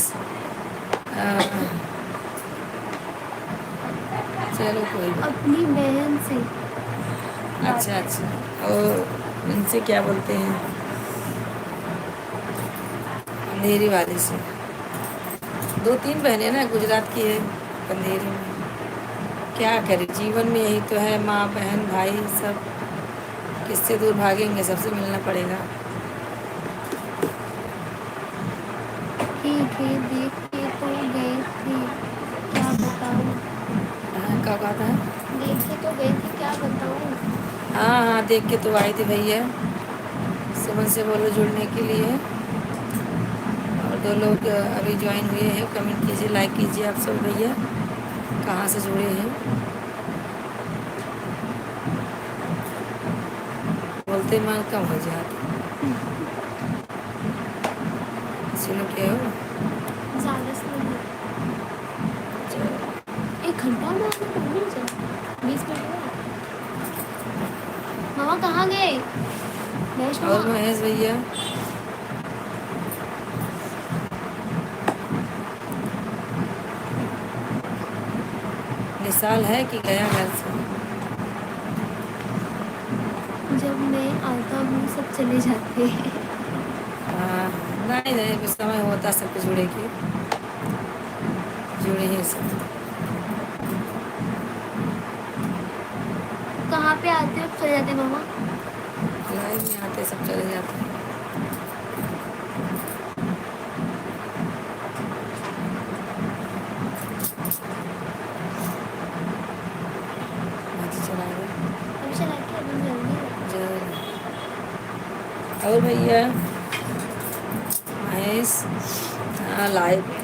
चलो कोई बात। अपनी बहन से। अच्छा अच्छा, और इनसे क्या बोलते हैं, अंधेरी वाली से। 2-3 बहनें ना, गुजरात की है, अंधेरी में। क्या करें, जीवन में यही तो है, माँ बहन भाई सब किससे दूर भागेंगे, सबसे मिलना पड़ेगा। ठीक है, देख के तो गए थे, क्या बताऊँ। हाँ, क्या बात है? देख के तो गए थे, क्या बताऊँ। हाँ हाँ, देख के तो आई थी भैया। सुमन से बोलो जुड़ने के लिए। और 2 लोग अभी ज्वाइन हुए हैं, कमेंट कीजिए, लाइक कीजिए आप सब भैया। कहाँ से जुड़े हैं बोलते मन कम हो जाती। सुनो क्या हो? ज़्यादा से नहीं। 1 घंटा में आपने पढ़ नहीं चला 20 मिनट में। मामा कहाँ गए? महेश और मामा। महेश भैया, निशाल है कि गया घर से? जब मैं आता हूँ सब चले जाते हैं। हाँ, नहीं नहीं, कुछ समय होता सबके जुड़े की, जुड़े ही सब। कहाँ पे आते हो चले जाते मामा? लाइव में आते सब चले जाते हैं। बाजी चला गया। अब चला के अभी जल्दी है। जरूर। और भैया महेश, हाँ लाइव में।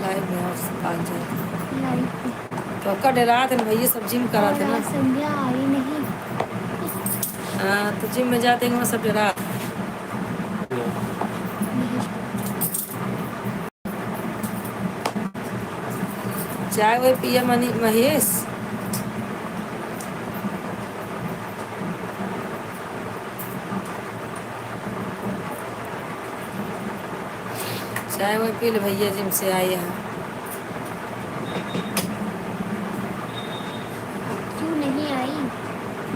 लाइव में और आ जाए लाइफ में। तो आपका डरा थे ना भैया, सब जिम करा थे और ना। आज संध्या आई नहीं। हाँ, तो जिम में जाते हैं वहाँ सब डरा। महेश चाय वो पिया मनी महेश। चाय वो पी ले भैया जिम से आए हैं। क्यों नहीं आई?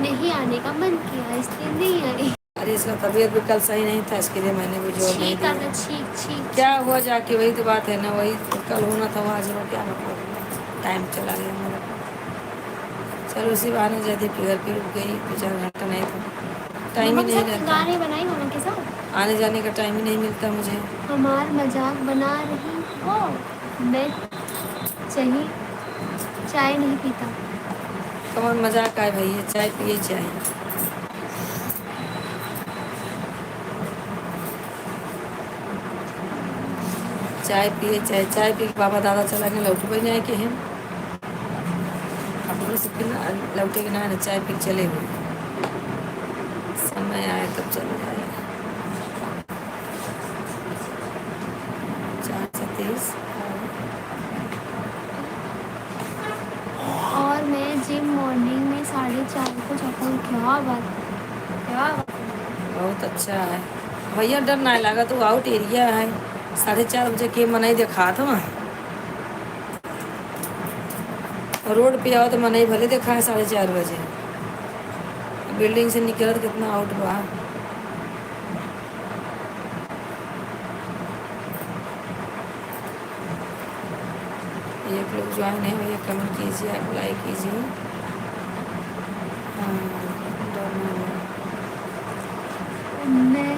नहीं आने का मन किया इसलिए नहीं आई। अरे इसका तबीयत भी कल सही नहीं था, इसके लिए मैंने भी जोर नहीं छींक दिया। आता, छींक छींक क्या छींक। हुआ जाके, वही तो बात है ना, वही तो कल होना था वो आज हो, क्या मतलब टाइम चला गया मेरा। चलो उसी बहाने जल्दी फिर रुक गई, 2-4 घंटा नहीं तो टाइम मम्मा ही के नहीं साथ रहता, गाने बनाई, मम्मा के साथ आने जाने का टाइम ही नहीं मिलता मुझे। हमार मजाक बना रही हो। मैं चाहिए चाय नहीं पीता। कौन मजाक आए भैया, चाय पिए चाय। चाय पिए चाय, चाय पी के बाबा दादा चला गए, लौट पर नहीं के हम अपने से फिर लौटे के ना चाय पी के चले हुए, समय आए तब चले जाए। 4:30 और मैं जिम मॉर्निंग में 4:30 को जाता हूँ। क्या बात, क्या बात। बहुत अच्छा है भैया, डर ना लगा तो आउट एरिया है, 4:30 बजे के मनाई देखा था वहाँ, रोड पे आओ तो मनाई भले देखा है 4:30 बजे, बिल्डिंग से निकलत कितना आउट बा। एक लोग ज्वाइन है भैया, कमेंट कीजिए, आप लाइक कीजिए। हाँ, डर ना लगे। मैं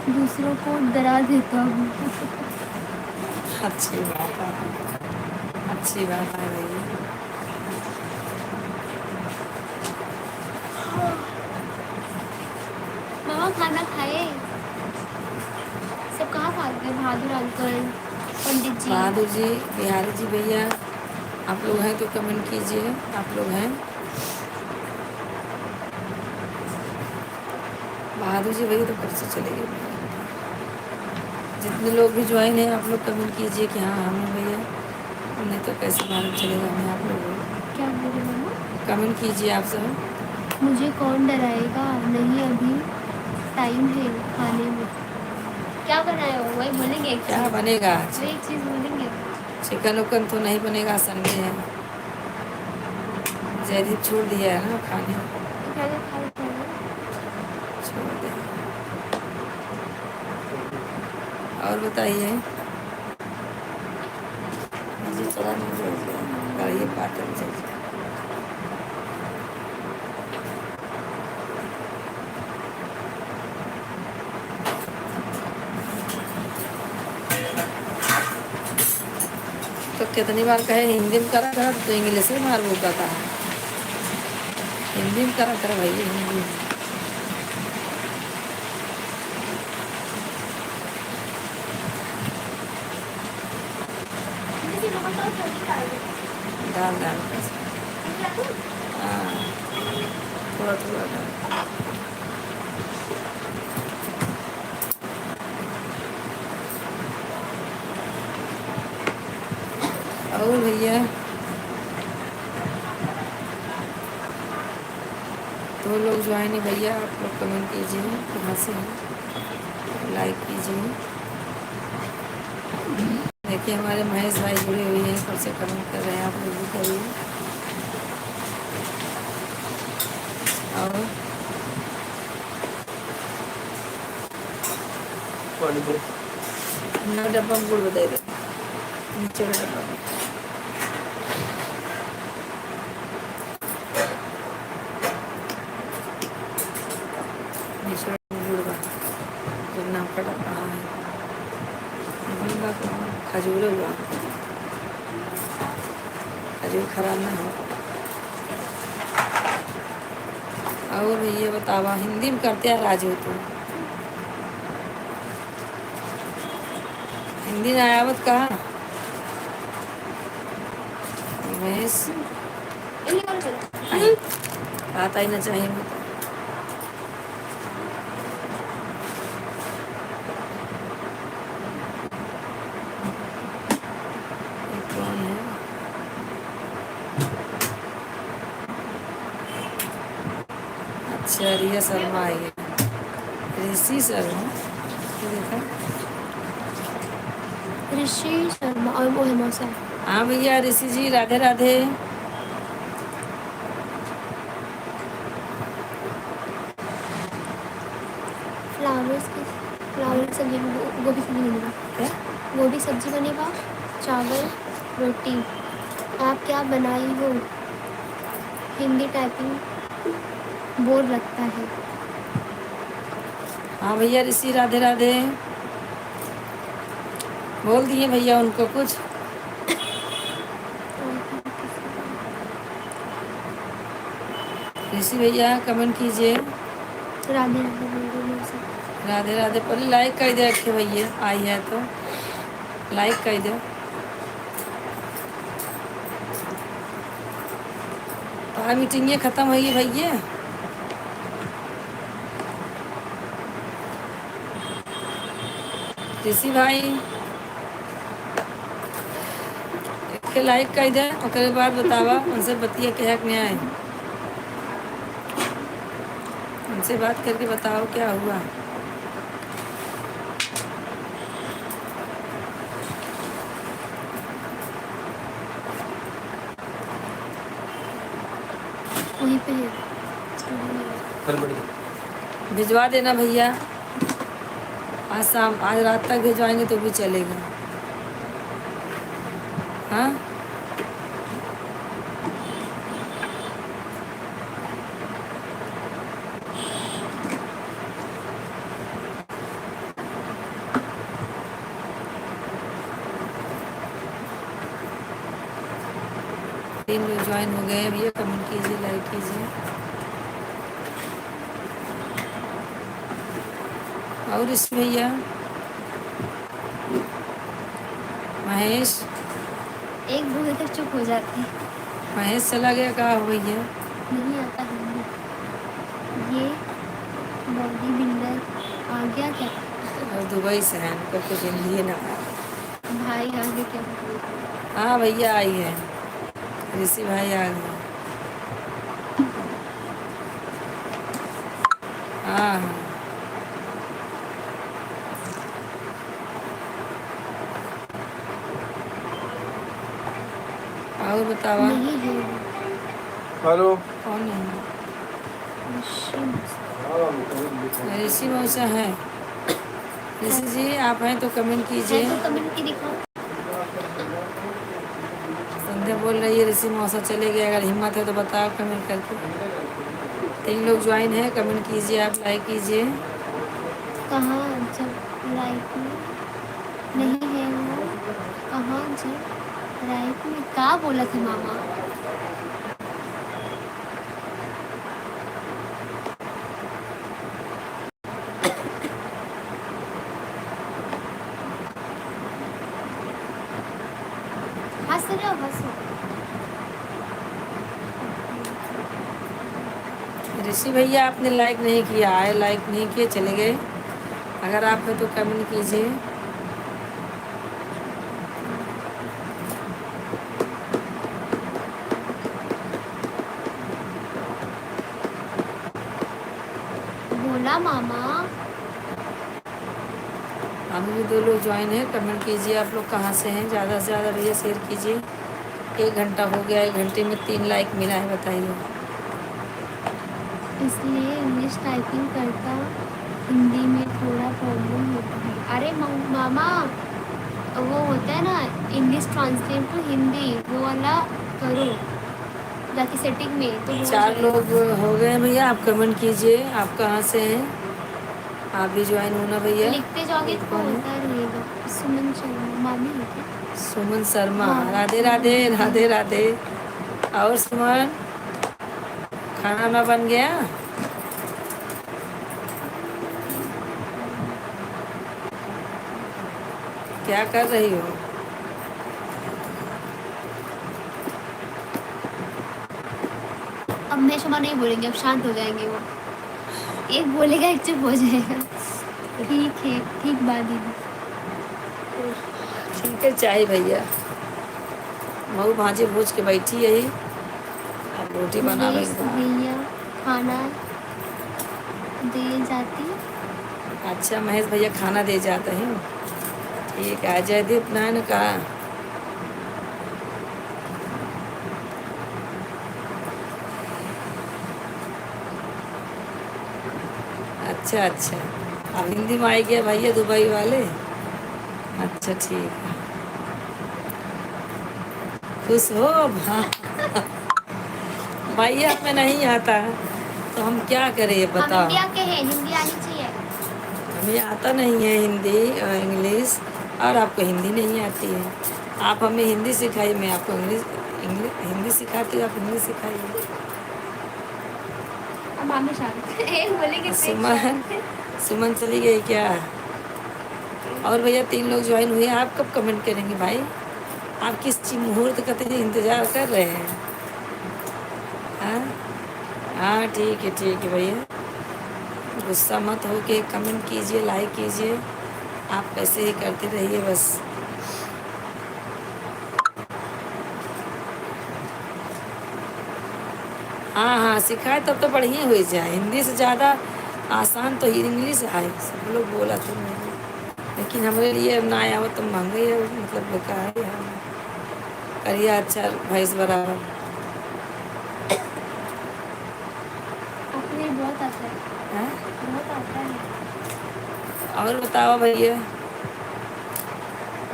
दूसरों को डरा देता हूँ। अच्छी बात है, अच्छी बात है भैया। मामा खाना खाए? सब कहाँ भाग गए? बहादुर अंकल, पंडित जी। बहादुर जी, बिहारी जी भैया, आप लोग हैं तो कमेंट कीजिए, आप लोग हैं। बहादुर जी भैया तो कब से चले गए। जितने लोग भी ज्वाइन हैं आप लोग कमेंट कीजिए कि हाँ हम हैं भैया, नहीं तो कैसे मालूम चलेगा हमें आप लोगों को। क्या बोले मामा? कमेंट कीजिए आप सब। मुझे कौन डराएगा? नहीं अभी टाइम है खाने में। क्या बनाए हो? वही बोलेंगे एक क्या चीज, बनेगा आज? वही एक चीज बोलेंगे। चिकन उकन तो नहीं बनेगा, संडे है। जयदीप छोड़ दिया है ना खाने, तो क्या क्या खा लेते हैं? छोड़ दिया। और बताइए मुझे चला नहीं चाहिए, पाटन चाहिए। तो कितनी बार कहे हिंदी में करा कर, तो इंग्लिश में मार वो कहता है, हिंदी में करा कर भैया, हिंदी में। दाल दाल हाँ, थोड़ा थोड़ा डाल। और भैया तो लोग ज्वाइन है भैया, आप लोग कमेंट कीजिए कहाँ से हैं, लाइक कीजिए। देखिए हमारे महेश भाई जुड़े हुए हैं, कब से कमेंट कर रहे हैं, आप लोग भी करिए। और ना डब्बा में गुड़ बताइए, नीचे वाला डब्बा में। नीचे वाला गुड़ बा, जब नाम का डब्बा है, खजूर हुआ, खजूर खराब ना हो। और ये बतावा हिंदी में करते हैं राजू, तो हिंदी ना आवत कहा महेश, आता ही ना चाहिए मुझे। ये कौन है? अच्छा रिया शर्मा आई है, ऋषि शर्मा, ये देखा ऋषि शर्मा और वो है मौसा। हाँ भैया ऋषि जी राधे राधे। फ्लावर्स की सब्जी गोभी सब्जी बनेगा। क्या गोभी सब्जी बनेगा, चावल रोटी। आप क्या बनाई हो? हिंदी टाइपिंग बोर लगता है। हाँ भैया ऋषि राधे राधे। बोल दिए भैया उनको कुछ। ऋषि भैया कमेंट कीजिए। राधे राधे बोल रही हूँ सब। राधे राधे। पहले लाइक कर दे रखे भैया, आई है तो लाइक कर दो। तो मीटिंगें ख़त्म हुई भैया। ऋषि भाई एक लाइक कर दे, ओकरे बाद बतावा उनसे बतिया के हक में आए। उनसे बात करके बताओ क्या हुआ। वहीं पे है। भिजवा देना भैया। आज रात तक भिजवाएंगे तो भी चलेगा। हाँ 3 लोग ज्वाइन हो गए हैं भैया। कमेंट कीजिए, लाइक कीजिए। और इस भैया महेश एक बोले तक चुप हो जाते हैं। महेश चला गया, कहाँ हो भैया? नहीं आता हिंदी। ये बॉडी बिल्डर आ गया क्या? और दुबई से है, उनको कुछ हिंदी ना। भाई आ गए क्या? हाँ भैया आई है, ऋषि भाई आ गए। हाँ हाँ और बतावा। नहीं है। हेलो कौन है? ऋषि ऋषि मौसा है। ऋषि जी आप हैं तो कमेंट है कीजिए। तो कमेंट की दिखाओ। संध्या बोल रही है ऋषि मौसा चले गए, अगर हिम्मत है तो बताओ कमेंट करके। 3 लोग ज्वाइन है, कमेंट कीजिए, आप लाइक कीजिए। कहाँ जब राइट में नहीं है वो? कहाँ जब राइट में क्या बोला था मामा? हंस रहे हो? हंसो। ऋषि भैया आपने लाइक नहीं किया है, लाइक नहीं किए चले गए। अगर आप हैं तो कमेंट कीजिए। बोला मामा। अभी भी 2 लोग ज्वाइन है, कमेंट कीजिए। आप लोग कहाँ से हैं? ज़्यादा से ज़्यादा भैया शेयर कीजिए। 1 घंटा हो गया, 1 घंटे में 3 लाइक मिला है, बताइए। इसलिए इंग्लिश टाइपिंग करता हिंदी में थोड़ा प्रॉब्लम होता है। अरे मामा वो होता है ना इंग्लिश ट्रांसलेट टू हिंदी, वो वाला करो जाके सेटिंग में तो हो 4 लोग जाएगा। हो गए हैं भैया, आप कमेंट कीजिए। आप कहाँ से हैं? आप भी ज्वाइन होना भैया। लिखते जाओगे तो कौन है? होता रहेगा। सुमन शर्मा मामी है क्या? सुमन शर्मा। हाँ। राधे राधे राधे राधे। और सुमन खाना ना बन गया? क्या कर रही हो? अब मैं क्षमा नहीं बोलेंगे, अब शांत हो जाएंगे वो। एक बोलेगा एक चुप हो जाएगा। ठीक है, ठीक बात दीदी। ठीक है चाय भैया। मऊ भाजी भूज के बैठी यही, अब रोटी बनावे महेश के बाद। भैया खाना दे जाती। अच्छा महेश भैया खाना दे जाते हैं। ये कहा जयदीप नारायण का। अच्छा अच्छा, अब हिंदी में आई गया भैया दुबई वाले। अच्छा ठीक है, खुश हो। अब हाँ भैया हमें नहीं आता तो हम क्या करें ये हम बताओ। इंडिया के हैं, हिंदी आनी चाहिए। हमें आता नहीं है हिंदी इंग्लिश, और आपको हिंदी नहीं आती है। आप हमें हिंदी सिखाइए, मैं आपको इंग्लिश इंग्लिश हिंदी सिखाती हूँ, आप इंग्लिश सिखाइए। अब मामी शांत एक बोलेंगे तो एक सुमन शांत। सुमन चली गई क्या? और भैया 3 लोग ज्वाइन हुए, आप कब कमेंट करेंगे भाई? आप किस चीज मुहूर्त का तो इंतजार कर रहे हैं? हाँ हाँ ठीक है भैया, गुस्सा मत हो के कमेंट कीजिए, लाइक कीजिए, आप ऐसे ही करते रहिए बस। हाँ हाँ सिखाए तब तो बढ़िया हो जाए, हिंदी से ज़्यादा आसान तो ही इंग्लिश है, सब लोग बोला तो नहीं, लेकिन हमारे लिए अब ना आया हो तो महंगे है, मतलब बेकार है। करिए अच्छा भैंस बराबर। अपने बहुत आता है, हैं? बहुत आता है। और बताओ भैया,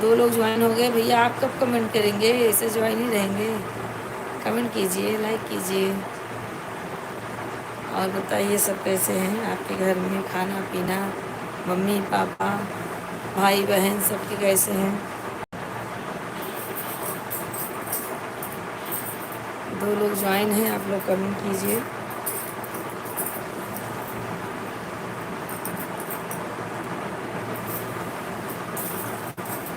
2 लोग ज्वाइन हो गए भैया, आप कब कमेंट करेंगे? ऐसे ज्वाइन ही रहेंगे? कमेंट कीजिए, लाइक कीजिए, और बताइए सब कैसे हैं आपके घर में, खाना पीना, मम्मी पापा भाई बहन सबके कैसे हैं? 2 लोग ज्वाइन हैं, आप लोग कमेंट कीजिए।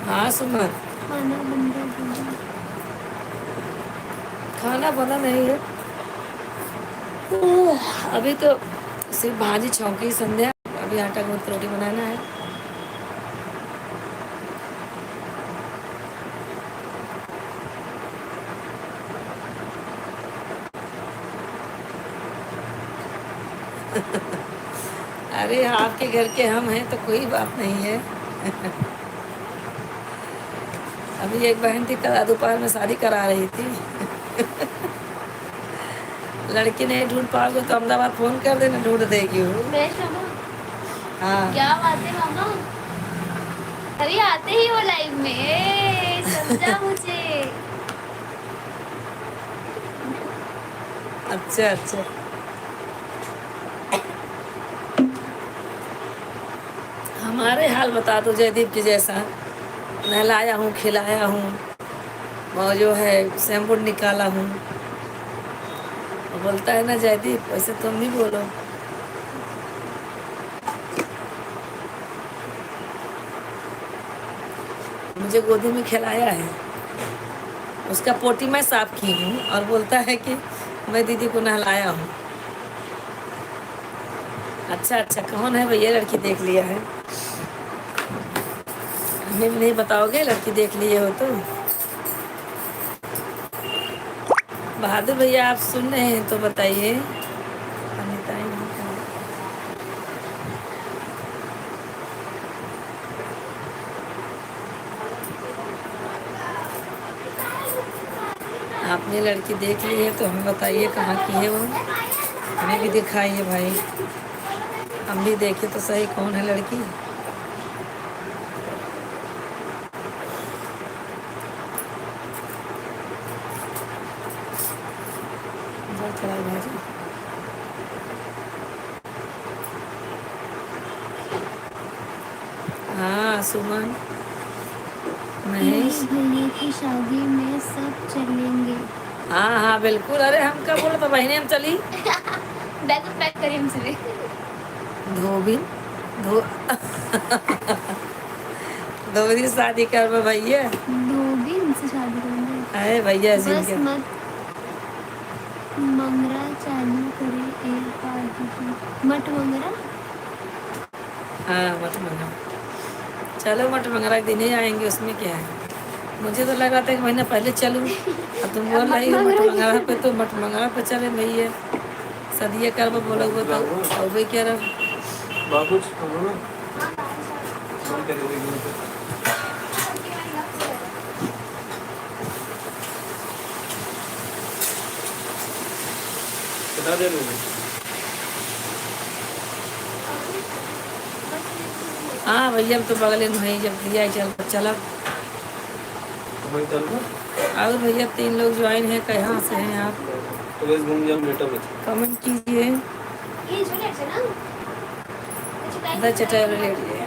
हाँ सुमन, खाना बन गया दीदी। खाना बना नहीं है अभी तो, सिर्फ भाजी छौंकी संध्या, अभी आटा गूंथ रोटी बनाना है। अरे आपके घर के हम हैं तो कोई बात नहीं है। अभी एक बहन थी, कल दोपहर में शादी करा रही थी। लड़की नहीं ढूंढ पाओगे तो अहमदाबाद फोन कर देना, ढूंढ देगी वो। बेस्ट मामा, हाँ क्या बात है मामा, अभी आते ही वो लाइव में समझा मुझे। अच्छा अच्छा, हमारे हाल बता दो जयदीप की जैसा, नहलाया हूँ, खिलाया हूँ, और जो है शैम्पू निकाला हूँ। वो बोलता है ना जयदीप, वैसे तुम भी बोलो। मुझे गोदी में खिलाया है, उसका पोटी मैं साफ की हूँ, और बोलता है कि मैं दीदी को नहलाया हूँ। अच्छा अच्छा, कौन है भैया? लड़की देख लिया है? हमें भी नहीं बताओगे लड़की देख लिए हो तो? बहादुर भैया आप सुन रहे हैं तो बताइए। अनिता ही नहीं कहा। आपने लड़की देख ली है तो हमें बताइए कहाँ की है वो, हमें भी दिखाइए भाई, हम भी देखें तो सही कौन है लड़की। चला भाजी। हाँ सुमन, महेश, मेरे भैया की शादी में सब चलेंगे। हाँ हाँ बिल्कुल, अरे हम क्या बोला था बहने, हम चली। बैग पैक करिए हमसे। धोबी धो धोबी शादी कर भैया, धोबी उनसे शादी करेंगे। अरे भैया जी बस के। मत मंगरा चालू करे एक बार दीदी। मट मंगरा, हाँ मठ मंगरा, चलो मठ मंगरा के दिन ही आएंगे, उसमें क्या है। मुझे तो लगा था 1 महीना पहले चलूँ, अब तुम बोल रही हो मठ मंगरा पे, तो मठ मंगरा पे चले भैया, सदिया कर बोलो तो भाई क्या रहा। बाबू फोन करेंगे। कितना दे दोगे? हाँ भैया, अब तो बगले में है, जब दिया चल चला। तो वही चल रहा। और भैया 3 लोग ज्वाइन हैं, कहाँ से हैं आप? तो बस घूम जाओ लेटर बच। कमेंट कीजिए। ये झूले से ना द चटाई ले लिए।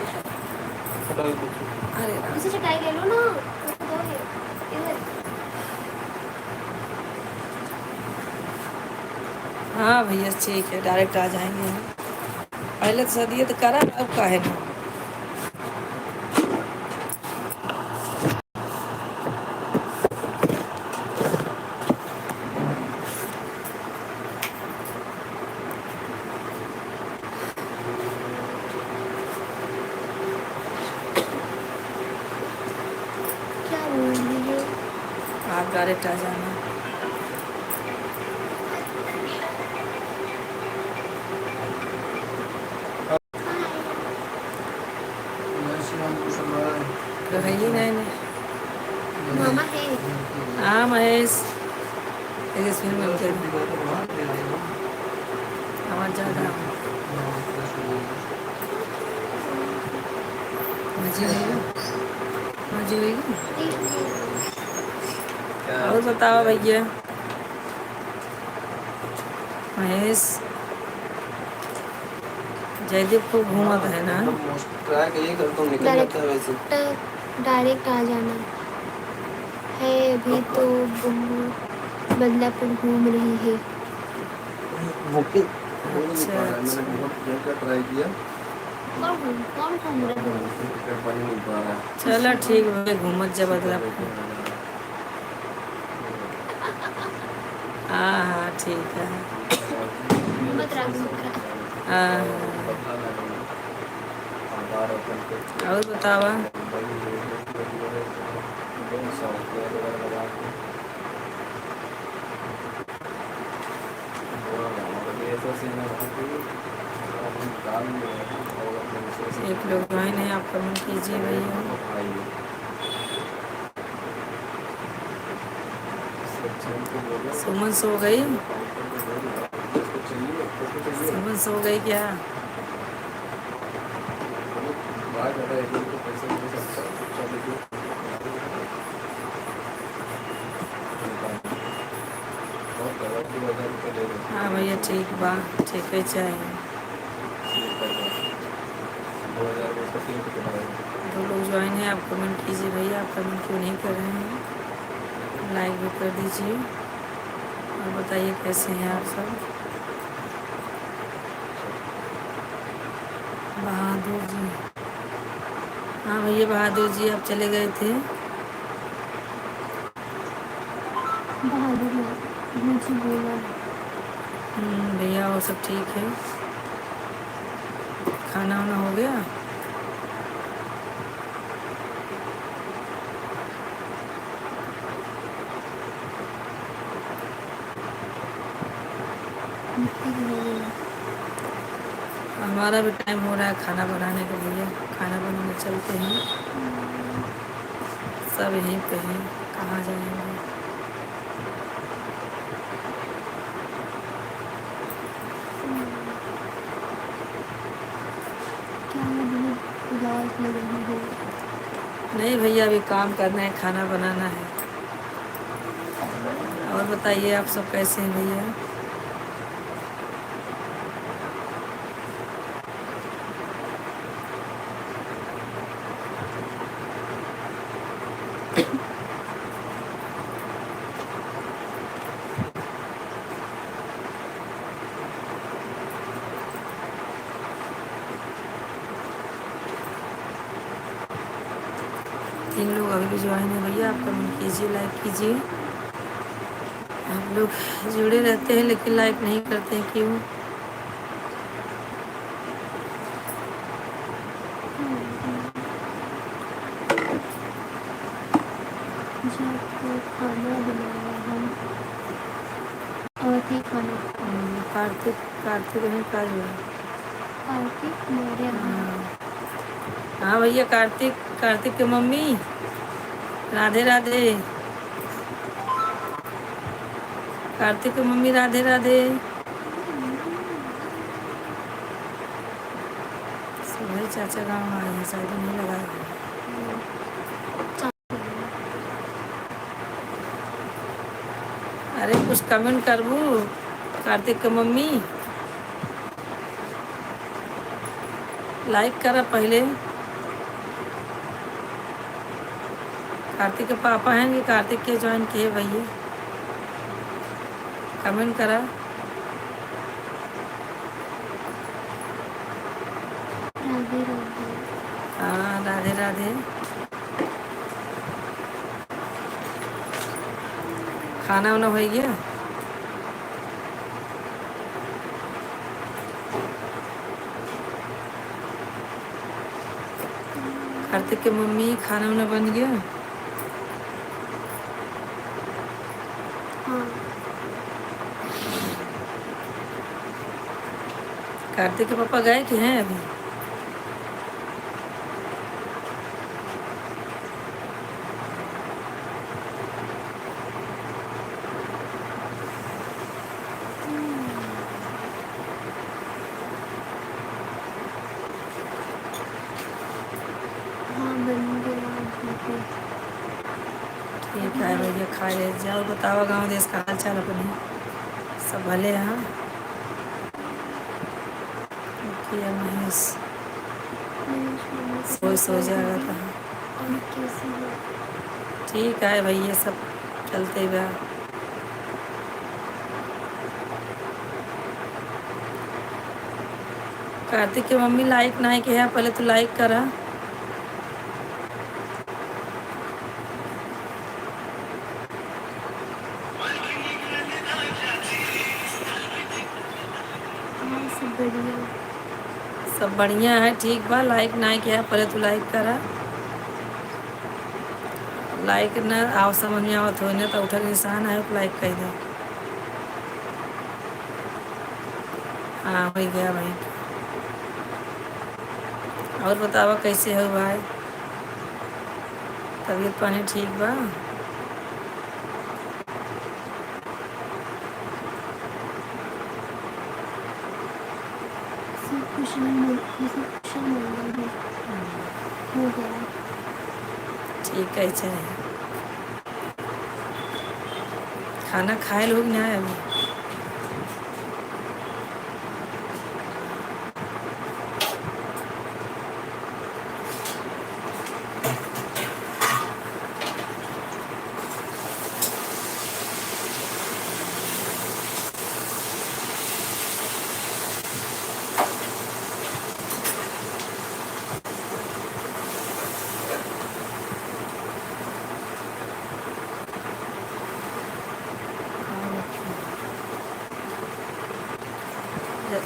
हटाओ कुछ। अरे राम। उसे चटाई ले लो ना, उसको दो ये इधर। हाँ भैया ठीक है, डायरेक्ट आ जाएंगे हम। पहले तो सदिए तो करा, अब काहे ना। क्या बोल रही है? आप डायरेक्ट आ जाना। तो है ही नहीं। मामा है। हाँ महेश, इसमें मिलते हैं आवाज़ ज़्यादा। मजी हुई, मजी हुई। और बताओ भैया महेश, जयदीप खूब घूमत है ना? ट्राई करिए, कर तो निकल जाता है वैसे। डायरेक्ट आ जाना है। अभी तो बदलापुर घूम रही है। बुकिंग अच्छा, मैंने बहुत जगह का ट्राई किया, कौन घूम रहा है? टिकट बन नहीं पा रहा है। चलो ठीक है, घूमत जा बदलापुर। हाँ हाँ ठीक है। घूमत रहा। हाँ। और बतावा। एक लोग ज्वाइन है, आप कमेंट कीजिए भैया। सुमन सो गई? सुमन सो गई क्या? हाँ भैया ठीक बा, ठीक है चाहिए। 2 लोग ज्वाइन है, आप कमेंट कीजिए भैया। आप कमेंट क्यों नहीं कर रहे हैं? लाइक भी कर दीजिए और बताइए कैसे हैं आप सब। बहादुर जी, हाँ भैया बहादुर जी, आप चले गए थे? बहादुर मुझे बोला भैया वो सब ठीक है। खाना वाना हो गया? हमारा भी टाइम हो रहा है खाना बनाने का भैया। खाना बनाने चलते हैं, सब यहीं पे हैं, कहाँ जाएंगे। उदास लग रही है। नहीं भैया, अभी काम करना है, खाना बनाना है। और बताइए आप सब कैसे हैं भैया? तीन लोग अभी भी ज्वाइन है भैया, आप कमेंट कीजिए, लाइक कीजिए। आप लोग जुड़े रहते हैं लेकिन लाइक नहीं करते हैं, क्यों? खाना बनाया हम अवधि खाना। कार्तिक, कार्तिक नहीं काज हुआ। कार्तिक मेरे हाँ भैया, कार्तिक, कार्तिक की मम्मी राधे राधे। कार्तिक की मम्मी राधे राधे। तो भाई चाचा गाँव आए हैं, शायद नहीं लगाए हैं। अरे कुछ कमेंट करबू कार्तिक के मम्मी, लाइक करा पहले। कार्तिक के पापा हैं कि कार्तिक के ज्वाइन किए भैया, कमेंट करा। राधे राधे। हाँ राधे राधे। खाना वाना हो गया? कार्तिक के मम्मी खाना वाना बन गया? हाँ कार्तिक के पापा गए कि हैं अभी? हाँ बन गया बिल्कुल। ठीक है भैया, खा ले जाओ। बताओ गांव देश का हाल चाल अपने, सब भले हैं? किया महेश सो जाएगा था। और कैसी है? ठीक है भैया, सब चलते हुए। कार्तिक की मम्मी लाइक नहीं किया, पहले तो लाइक करा। हाँ सब बढ़िया। सब बढ़िया है, ठीक बा। लाइक नहीं किया, पहले तो लाइक करा। लाइक न आओ समझ में आवत हो न तो उठल निशान है तो लाइक कर दो। हाँ हो गया भाई। और बतावा कैसे हो भाई, तबीयत पानी ठीक बा? सब कुशल मंगल भी हो गया। ठीक है चले। खाना खाए लोग नहीं आए अभी?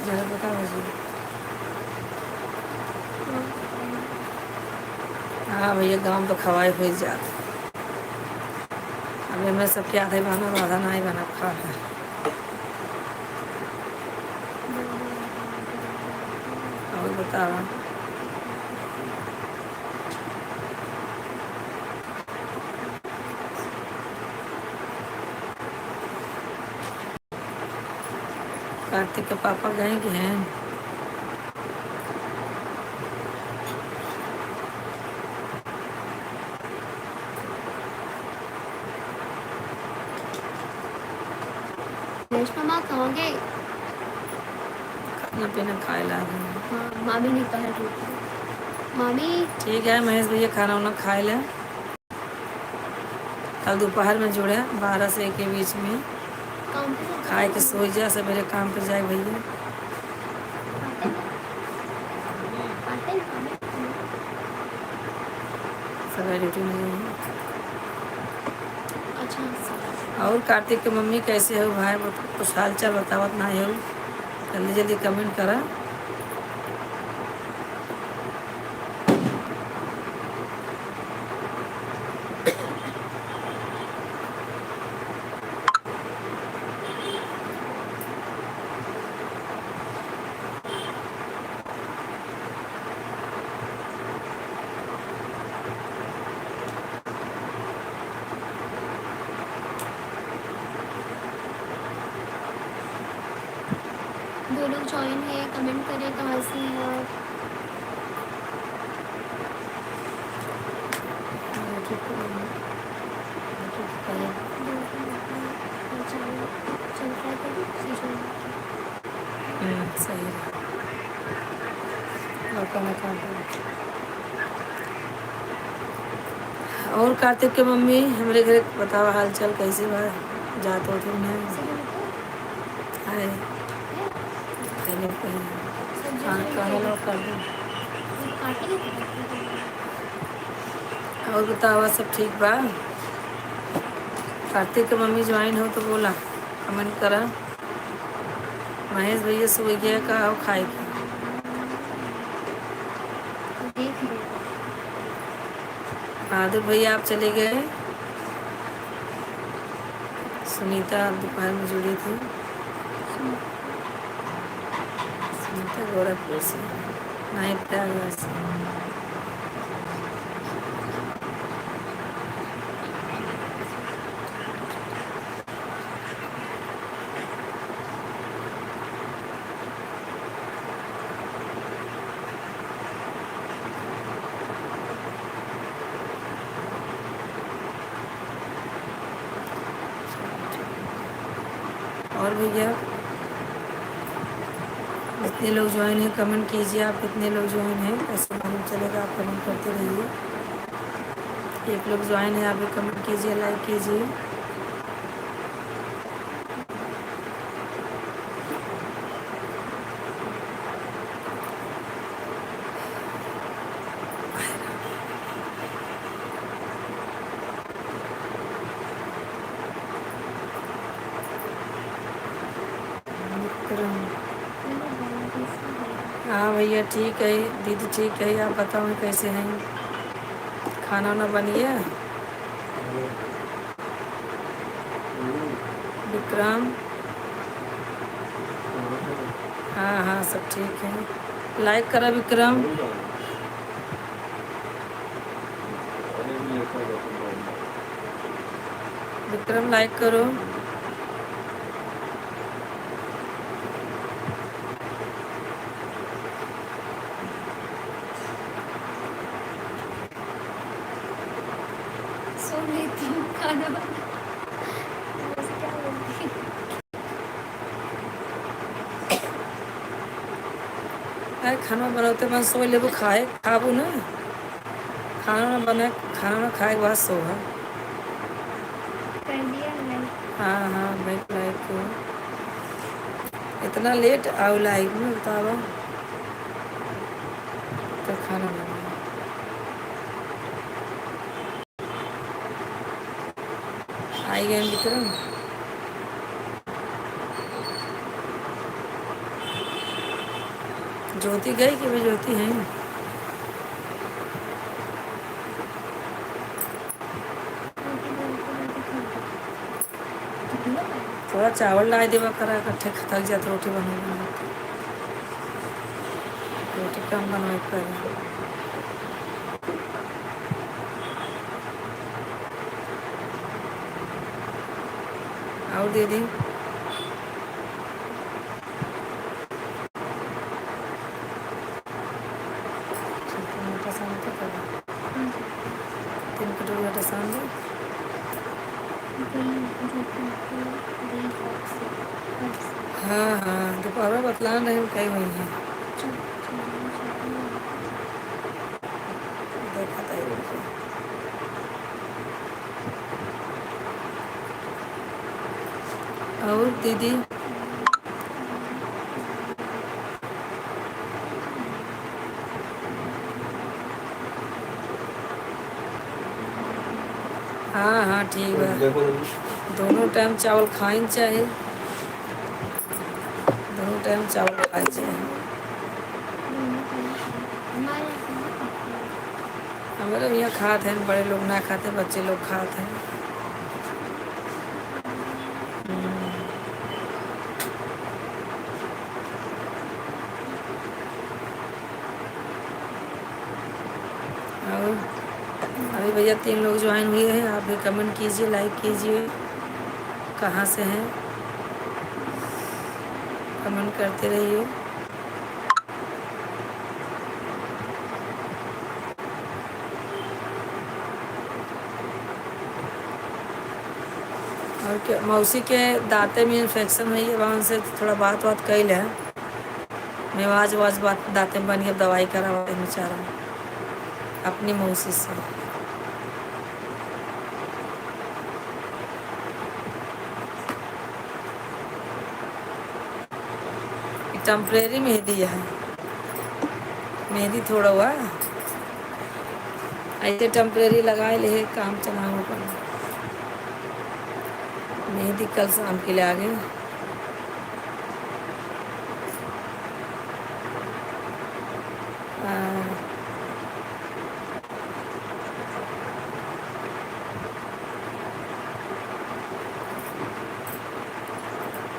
जरा बताओ जी। हाँ भैया, गाँव तो खवाए हुए जाते। अभी मैं सबके आधे बना आधा नहीं बना खा है। और बताओ। कार्तिक के पापा गए कि हैं? मामा कहाँ गए? खाना पीना खाए ला गए। हाँ मामी ने कहा रोटी। मामी ठीक है महेश भैया, खाना वाना खाए ले। कल दोपहर में जुड़े 12 से 1 के बीच में काम पे खाए के सो जा, सवेरे काम पे जाए भैया। आते हैं सवेरे ड्यूटी में जाइए। अच्छा। और कार्तिक के मम्मी कैसे हो भाई, कुछ हाल चाल बतावत ना हो? जल्दी जल्दी कमेंट करा। दो लोग ज्वाइन है, कमेंट करें कहाँ से हैं आप। और खाना खा दो। और कार्तिक के मम्मी हमारे घर बताओ हाल चाल कैसे बा, जात हो तुम है हाय पहले खाना खाना लो कर दो। और बताओ सब ठीक बा। कार्तिक के मम्मी ज्वाइन हो तो बोला कमेंट करा। महेश भैया सो गया का हो खाए की। बहादुर भैया आप चले गए। सुनीता दोपहर में जुड़ी थी। सुनीता गोरखपुर से नहीं प्रयागराज से। और भैया कितने लोग ज्वाइन हैं कमेंट कीजिए। आप कितने लोग ज्वाइन हैं कैसे मालूम चलेगा, आप कमेंट करते रहिए। एक लोग ज्वाइन है आप भी कमेंट कीजिए, लाइक कीजिए। विक्रम हाँ भैया ठीक है, दीदी ठीक है। आप बताओ कैसे हैं, खाना वाना बन गया। विक्रम हाँ हाँ सब ठीक है। लाइक करा विक्रम। विक्रम लाइक करो। सो लेती हूँ खाना बना वैसे क्या बोलती अरे खाना बनाते बस सो लेबो खाए खाबू ना। खाना ना बना खाना ना खाए के बाद सो है। कर दिया लाइक। हाँ हाँ मैं लाइक को इतना लेट आओ लाइक में बतावा तो खाना बना आई गए विक्रम। ज्योति गई कि भाई ज्योति है। थोड़ा चावल ला देवा करा इकट्ठे थक जाते रोटी बना रोटी कम बनवाई कर। और दीदी शांत कर 3 कटोरी शांत। हाँ हाँ दोपहर बतला रहे कई वही है देखा था ये लोग। और दीदी हाँ हाँ ठीक है। दोनों टाइम चावल खाइन चाहिए। दोनों टाइम चावल खाए चाहिए। हमारे यहाँ खाते हैं, बड़े लोग ना खाते, बच्चे लोग खाते हैं। और अभी भैया 3 लोग ज्वाइन हुए हैं। आप भी कमेंट कीजिए, लाइक कीजिए। कहाँ से हैं कमेंट करते रहिए। और मौसी के दांते में इन्फेक्शन हुई है, वहाँ से थोड़ा बात कैल है। मैं आज वाज बात दांतें बन के दवाई करवा रही बेचारा अपनी मौसी से। टेम्परेरी मेहंदी है, मेहंदी थोड़ा हुआ ऐसे टेम्परेरी लगाए ले काम चला पर मेहंदी कल शाम के लिए आ गई।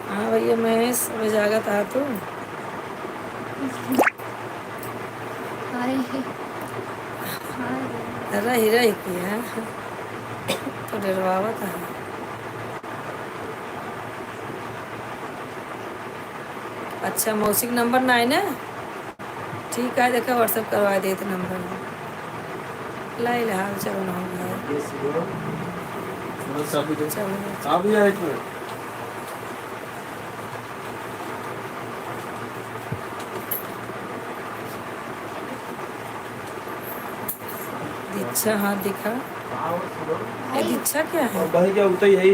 हाँ भैया महेश अभी जागा था तो हाय रही रही की है तो डरवावा था। अच्छा मौसी का नंबर ना है ना, ठीक है देखा व्हाट्सएप करवा दे तो नंबर लाई ले हाल चलो ना हो गया चलो। दीक्षा हाथ दिखा, ये दीक्षा क्या है? भाई क्या होता ही है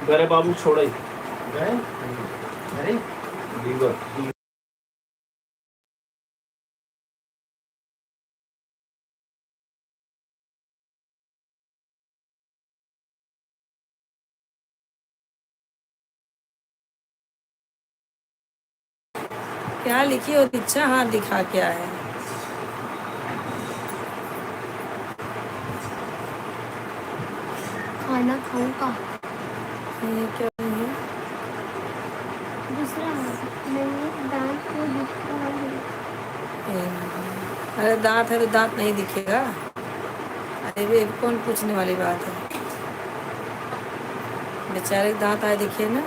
गरे बाबू छोड़ा ही गए अरे लीवर क्या लिखी हो दीक्षा हाथ दिखा क्या है? खाना खाऊं का ये क्या है? दूसरा नहीं दांत को दिख रहा है। अरे दांत है तो दांत नहीं दिखेगा, अरे वे कौन पूछने वाली बात है, बेचारे के दांत आए दिखे ना।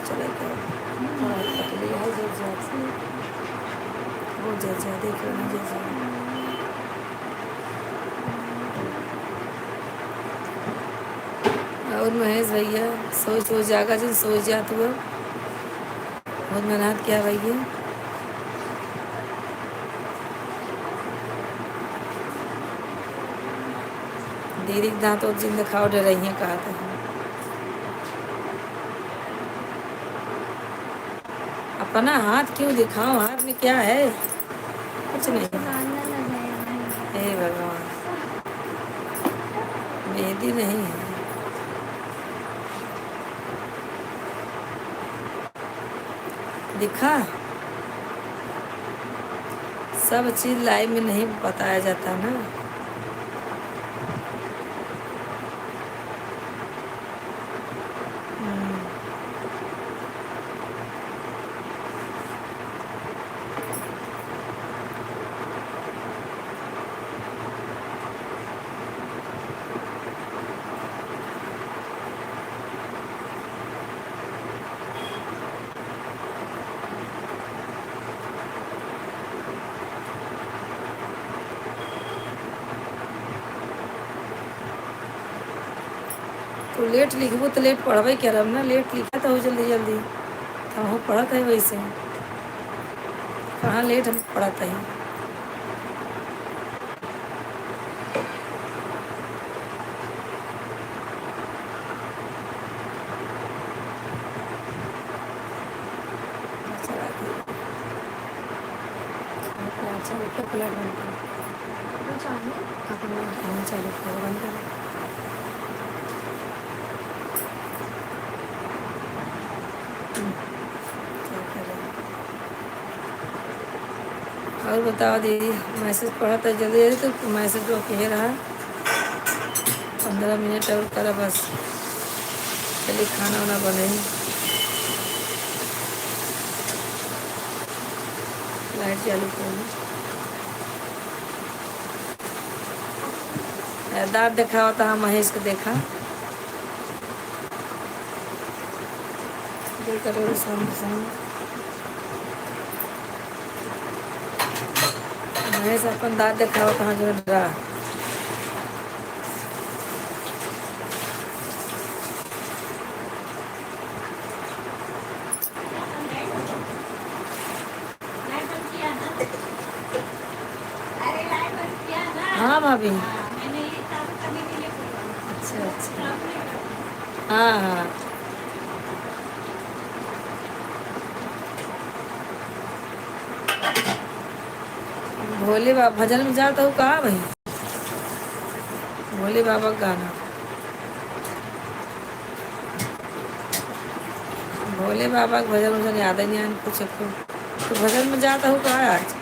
चला क्या पतली है जज्जा से वो जज्जा देख रहे जज्जा और महेश भैया सोच सोच जागा जिन सोच जा तू बहुत मेहनत किया भैया। दीदी के दांत और जिन दिखाओ डर रही हैं कहा था अपना हाथ क्यों दिखाओ, हाथ में क्या है? कुछ नहीं। हे भगवान मेहंदी नहीं है, दिखा सब चीज लाइव में नहीं बताया जाता ना। तो लेट लिखबो तो लेट पढ़बे क्या रब ना, लेट लिखा तो हो जल्दी जल्दी हम पढ़त है वैसे कहाँ लेट हम पढ़त है। चालू करो बंद करो। और बताओ दीदी मैसेज पढ़ा था जल्दी जल्दी तो मैसेज तो कह रहा 15 मिनट और करा बस चलिए खाना वाना बने लाइट चालू कर दांत देखा होता है महेश को देखा करो सामने महेश अपन दाँत दिखाओ कहाँ जो रहा। हाँ भाभी। अच्छा अच्छा। हाँ हाँ। भोले बाबा भजन में जाता हूँ कहाँ भाई। भोले बाबा का गाना। भोले बाबा का भजन वजन याद ही नहीं आने कुछ को। तो भजन में जाता हूँ कहाँ आज।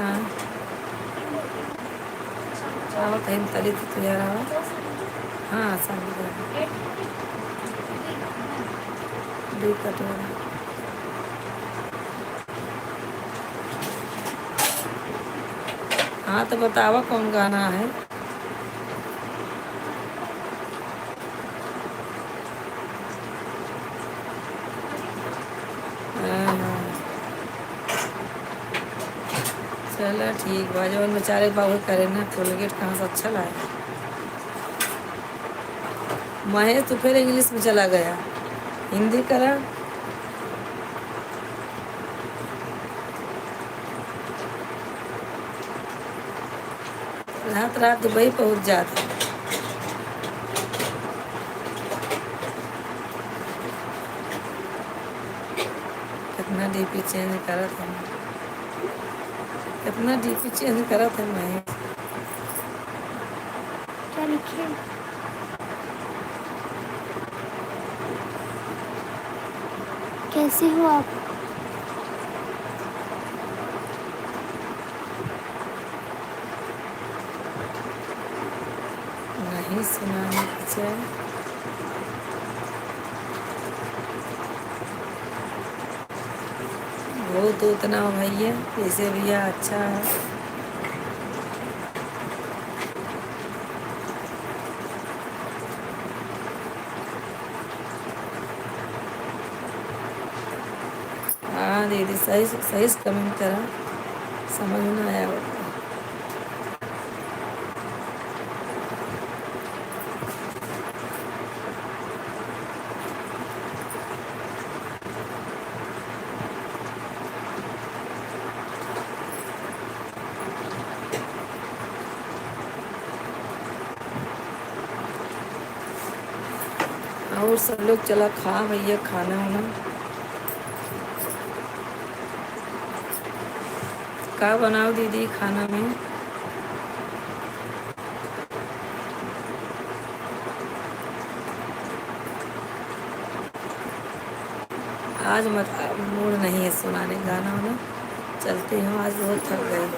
हाँ चावल कहीं तली थी तो यार आवा। हाँ शादी दूध कटोरा। हाँ तो बतावा कौन गाना है। हाँ हाँ चलो ठीक बा जवन बेचारे बाबू करे ना टोलगेट कहाँ से अच्छा लाए। महेश तो फिर इंग्लिश में चला गया। हिंदी करा। रात रात दुबई पहुंच जाता। कितना डीपी चेंज करा था। कितना डीपी चेंज करा था मैं। क्या लिखे? कैसे हो आप? नहीं सुनाने कुछ है। बहुत उतना हो भैया कैसे भैया अच्छा है। हाँ दीदी सही सही से कमेंट करा समझ में आया होगा। और सब लोग चला खा भैया खाना वाना। क्या बनाओ दीदी खाना में। आज मत मूड नहीं है सुनाने गाना वाना। चलते हैं आज बहुत थक गई।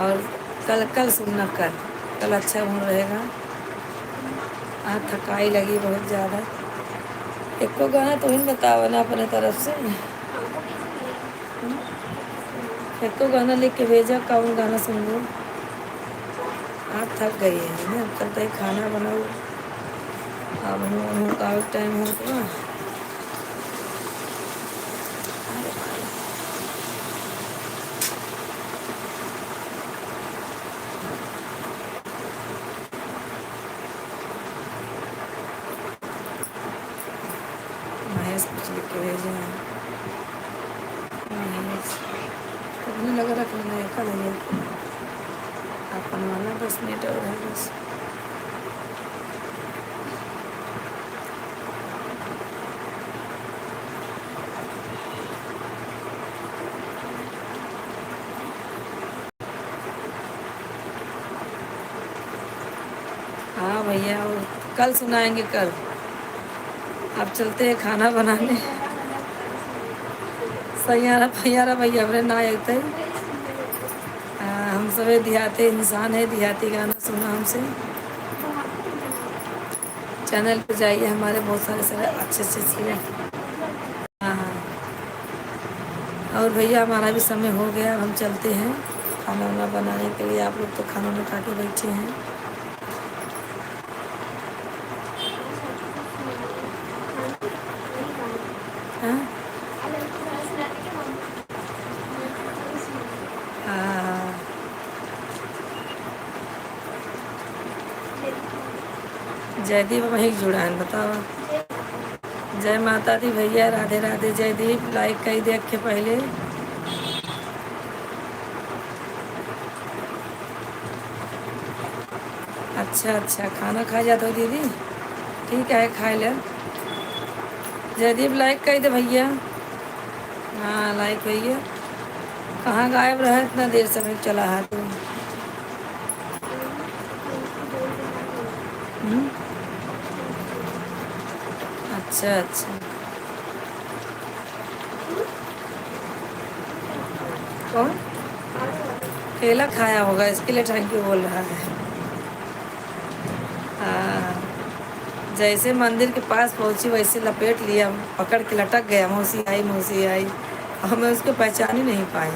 और कल कल सुनना कल अच्छा मूड रहेगा। आज थकाई लगी बहुत ज़्यादा। एक को गाना तो इन बताओ ना अपने तरफ से। एक को गाना लिख के भेजा कौन गाना सुन लो। आज थक गई है ना चलते खाना बनाओ। अब का टाइम हो तो महेश कुछ लिख के भेजे हैं। महेश कितने लगा रखना है कल है अपन वाला 10 मिनट और है बस। हाँ भैया और कल सुनाएंगे कल। अब चलते हैं खाना बनाने। सैयारा फैयारा भैया अपने ना आते। हम सब देहाती इंसान है देहाती गाना सुना हमसे। चैनल पे जाइए, हमारे बहुत सारे सारे अच्छे अच्छे सीरियल। हाँ हाँ। और भैया हमारा भी समय हो गया, अब हम चलते हैं खाना वाना बनाने के लिए। आप लोग तो खाना वाना खा के बैठे हैं। हाँ हाँ। जयदीप वहीं जुड़ा है, बताओ। जय माता दी भैया, राधे राधे। जयदीप लाइक कर देख के पहले। अच्छा अच्छा, खाना खा जाते हो दीदी? ठीक है, खा ले। जयदीप लाइक कर दे भैया। हाँ लाइक भैया। कहाँ गायब रहा इतना देर समय चला है तू? हम्म? अच्छा अच्छा। कौन? केला खाया होगा, इसके लिए थैंक यू बोल रहा है। हाँ। जैसे मंदिर के पास पहुंची वैसे लपेट लिया, पकड़ के लटक गया, मौसी आई मौसी आई। हमें उसको पहचान ही नहीं पाए।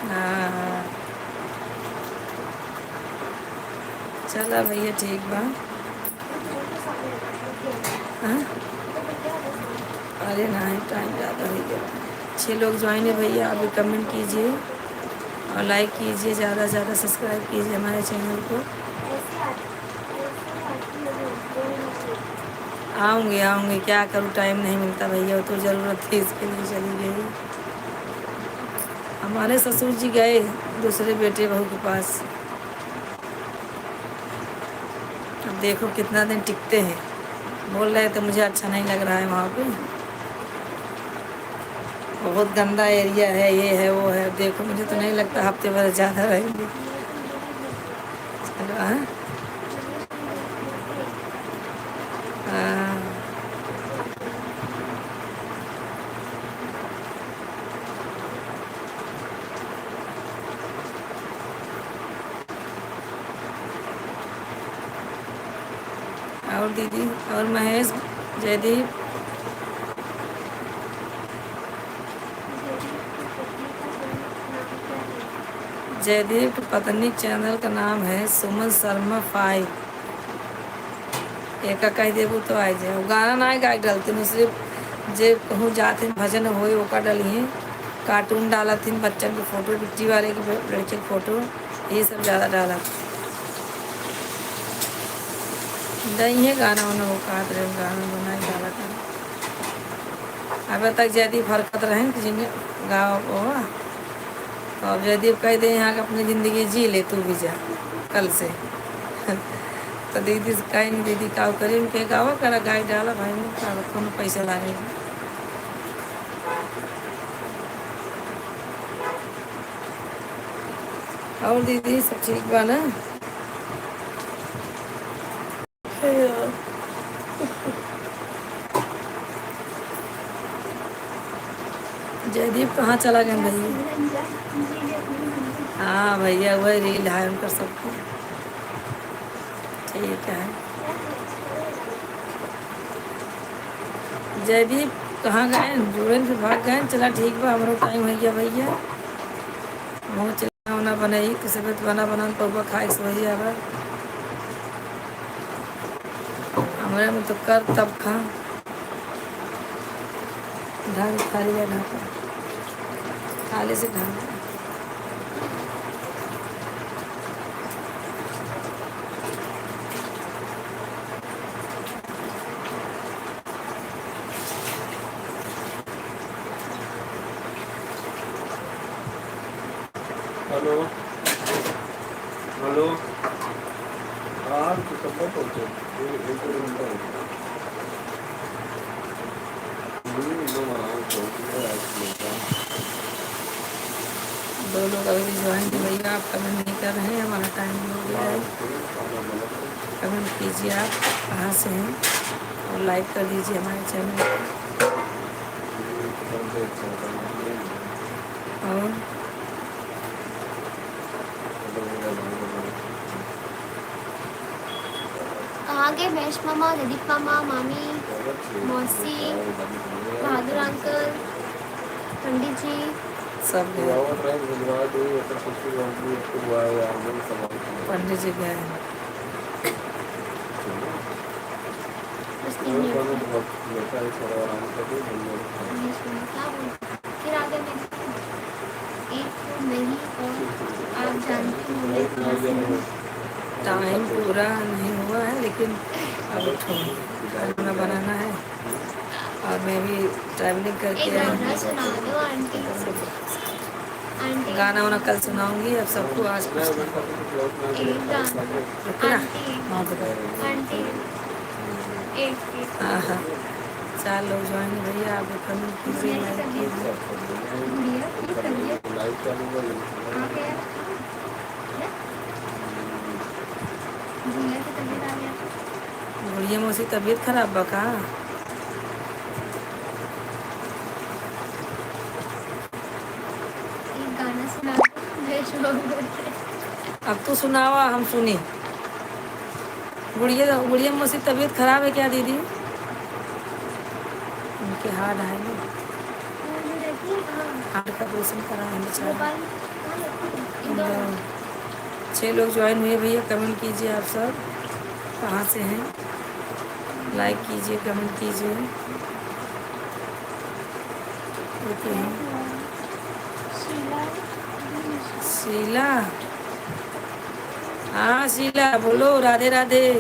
हाँ हाँ। चला भैया ठीक बा। हाँ? अरे नहीं, टाइम ज़्यादा हो गया। 6 लोग ज्वाइन है भैया, अभी कमेंट कीजिए और लाइक कीजिए, ज़्यादा से ज़्यादा सब्सक्राइब कीजिए हमारे चैनल को। आऊँगी आऊँगी, क्या करूँ, टाइम नहीं मिलता भैया, वो तो ज़रूरत थी इसके लिए चली गई। हमारे ससुर जी गए दूसरे बेटे बहू के पास। अब देखो कितना दिन टिकते हैं। बोल रहे थे मुझे अच्छा नहीं लग रहा है वहाँ पे, बहुत गंदा एरिया है, ये है वो है। देखो मुझे तो नहीं लगता हफ्ते भर ज़्यादा रहेंगे। चलो हाँ हाँ। और दीदी और महेश, जयदीप। जयदीप की पत्नी चैनल का नाम है सुमन शर्मा 5। एक कह देबू तो आ जाए। गाना ना गा डालती हूँ, सिर्फ जे कहूँ जाते भजन होए ओका डाली हैं। कार्टून डाला थी, बच्चन की फ़ोटो, बिट्टी वाले की लड़के की फ़ोटो, ये सब ज़्यादा डाला। नहीं है गाना वाना वो कहते रहे, गाना बना ही डाला था। अब तक जयदीप हरकत रहें कि जिन्हें गाँव हुआ तो अब जयदीप कह दे यहाँ का अपनी ज़िंदगी जी ले, तू भी जा कल से। तो दीदी से कहेंगे दीदी काव करी उनके गाँव करा गाय डाला भाई में कौन पैसा लागेगा। और दीदी सब ठीक बा ना? जयदीप कहाँ चला गया भैया? हाँ भैया वही रील है उनका सबको। ठीक है। जयदीप कहाँ गए? जुड़न से भाग गए। चला ठीक बा, हमारा टाइम हो गया भैया। मुँह चला होना बनाई तो सब बना बना पौवा खाए से वही आवा। हमारे में तो कर तब खा ढाल खाली है, ढाका खाली से ढाल। Hello hello. हाँ तो कब तक पहुँचे? एक डेढ़ घंटा हो गया। दो दो लोग अभी भी ज्वाइन थे भैया, आप कमेंट नहीं कर रहे हैं, हमारा टाइम हो गया है। कमेंट कीजिए आप कहाँ से हैं और लाइक कर दीजिए हमारे चैनल को। और कहाँ गए महेश मामा, ललित मामा, मामी, मौसी, बहादुर अंकल, पंडित जी? सब गए, पंडित जी गए। बस 3 मिनट क्या बोल फिर आगे मैं एक तो नहीं, और आप जानती हो मैं कहाँ से हूँ। टाइम पूरा नहीं हुआ है, लेकिन अब खाना बनाना है और मैं भी ट्रैवलिंग एक करके आई गाना हूँ। सुना दो आंटी। आंटी गाना वाना कल सुनाऊंगी, अब सबको आज कुछ एक गाना रुको ना। आंटी हाँ बताओ। आंटी एक हाँ हाँ, 4 लोग ज्वाइन भैया, आप कमेंट कीजिए, गुड़िया की लाइक तबीयत कीजिए। गुड़िया की तबीयत आ गया क्या? गुड़िया की तबीयत आ गया था। गुड़िया मौसी तबीयत खराब बा का? एक गाना सुना दो महेश बाबू। अब तो सुनावा, हम सुनी। गुड़िया मौसी तबीयत खराब है क्या दीदी? उनके हार्ट है ना, वो जो रहती है कहाँ? हार्ट का ऑपरेशन करा है बेचारा। भोपाल में कहाँ रहती है? हम इंदौर में। लोग 6 लोग ज्वाइन हुए भैया, कमेंट कीजिए आप सब कहाँ से हैं, लाइक कीजिए, कमेंट कीजिए। ओके क्या हैं हुआ? शीला शीला। हाँ शीला बोलो, राधे राधे।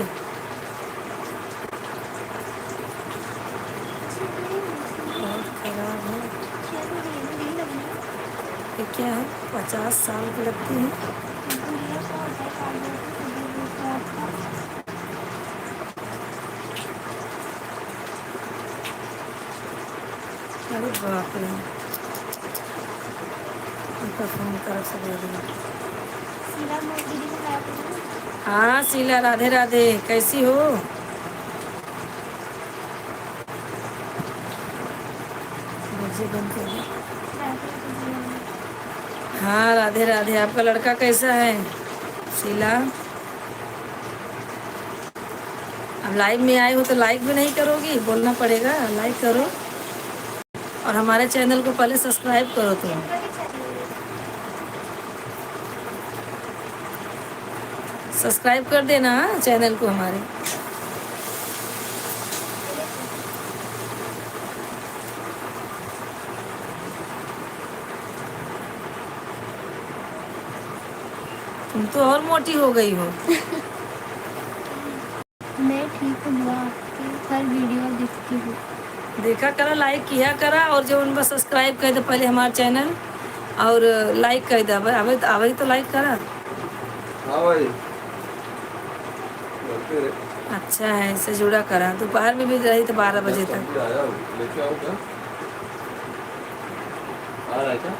बहुत खराब है, ये क्या है? 50 साल की लगती है। अरे बाप रे, उनका फोन कर सकेगा। हाँ शीला, राधे राधे, कैसी हो? मुझे बंद कर दो। हाँ राधे राधे, आपका लड़का कैसा है शीला? अब लाइव में आए हो तो लाइक भी नहीं करोगी? बोलना पड़ेगा, लाइक करो और हमारे चैनल को पहले सब्सक्राइब करो तुम। सब्सक्राइब कर देना चैनल को हमारे। तुम तो और मोटी हो गई हो। मैं ठीक हूँ, आपकी हर वीडियो देखती हूँ। देखा करा, लाइक किया करा, और जो उन पर सब्सक्राइब कर दे पहले हमारा चैनल, और लाइक कर दे। अभी तो लाइक करा। हाँ भाई, अच्छा है, इससे जुड़ा करा। दोपहर में भी रही तो 12 बजे तक। लेके आओ क्या? आ रहा है क्या?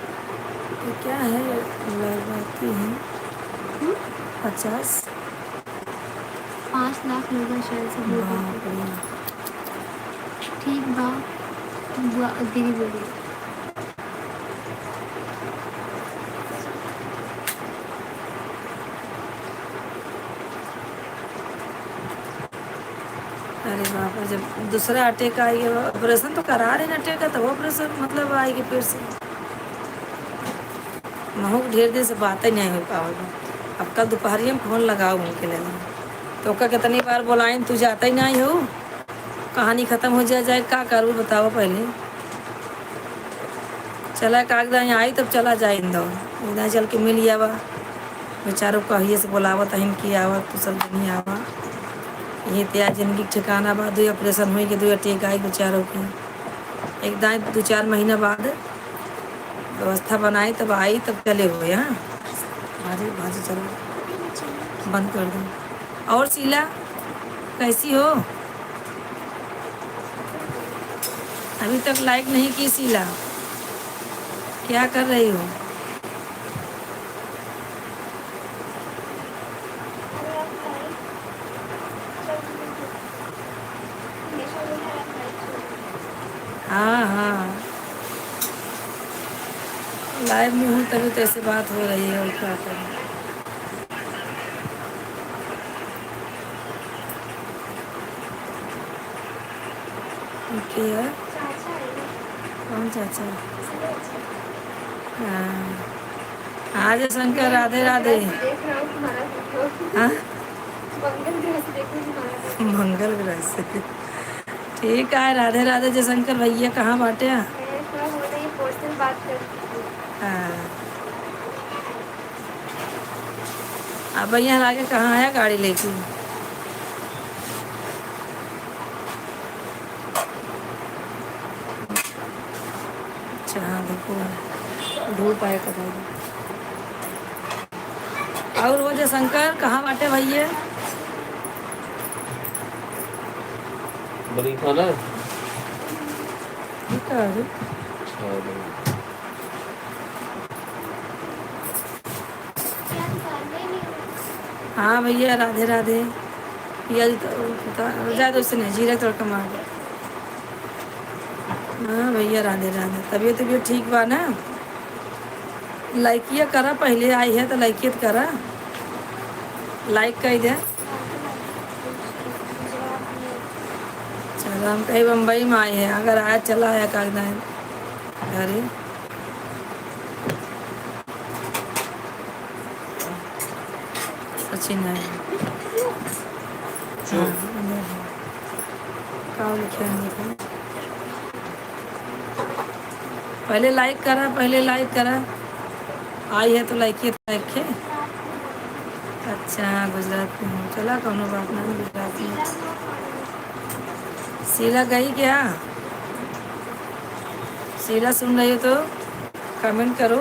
ये क्या है? लगाती है 50। 5 लाख लोग हैं शायद से लोग। बाप रे। ठीक बा दीदी बोली। अरे बाप रे, जब दूसरा अटैक आएगा, ऑपरेशन तो करा रहे ना अटैक का, तब ऑपरेशन मतलब आएगी फिर से। महू ढेर देर से बात ही नहीं हो पाएगा। अब कल दोपहरिया में फोन लगाओ उनके लिए, तो का कितनी बार बुलाएं, तू जाता ही नहीं हो। कहानी ख़त्म हो जाए क्या करूँ बताओ पहले। चला कागदा यहाँ आई तब चला जाए इंदौर, इधर चल के मिल आवा। बेचारों कहिए से बोलावत हिन की आवत, तो सब नहीं आवा। ये त्याग जिंदगी के ठिकाना बाद 2 ऑपरेशन हुई के 2 अटैक आई बेचारों की। एक दाएँ 2-4 महीना बाद व्यवस्था बनाई तब आई, तब चले हुए। हाँ भाजी भाजी चलो बंद कर दो। और शीला कैसी हो? अभी तक लाइक नहीं की शीला, क्या कर रही हो? हाँ हाँ, लाइव में हूँ तभी तो ऐसे बात हो रही है, और क्या करूँ। क्या चाचा है ना, कौन चाचा? इसलिए अच्छा। हाँ हाँ जय शंकर, राधे राधे। देख रहा हूँ तुम्हारा वीडियो। हाँ मंगल ग्रह से देखो तुम्हारा वीडियो। मंगल ग्रह से, ठीक है। राधे राधे जय शंकर भैया, कहाँ बाटे हैं? मैं थोड़ा हो रही पर्सनल बात करती हूँ। हाँ अब भैया आगे कहाँ आया गाड़ी लेके? अच्छा हाँ धूप आया कदा। और वो जय शंकर कहाँ बाटे भैया? बड़ी खाना है? ठीक है अरे। हाँ बड़ी। क्या निकाल रहे नहीं? हाँ भैया राधे राधे। पियाज तो पता ज़्यादा उससे नहीं, जीरा तड़का मार दो। हाँ भैया राधे राधे। तबीयत ठीक बा ना? लाइकिया करा, पहले आई है तो लाइकियत करा, लाइक कर दे। गुजरात में। चलो हम कहीं बम्बई में आए हैं, अगर आया चला आया कागदा है घरे। सचिन है। जो हाँ का लिखे हैं देखो। पहले लाइक करा, पहले लाइक करा, आई है तो लाइकियत रखे। अच्छा गुजरात में हूँ, चला कौनो बात नहीं, गुजरात में। शीला गई क्या? शीला सुन रही हो तो कमेंट करो।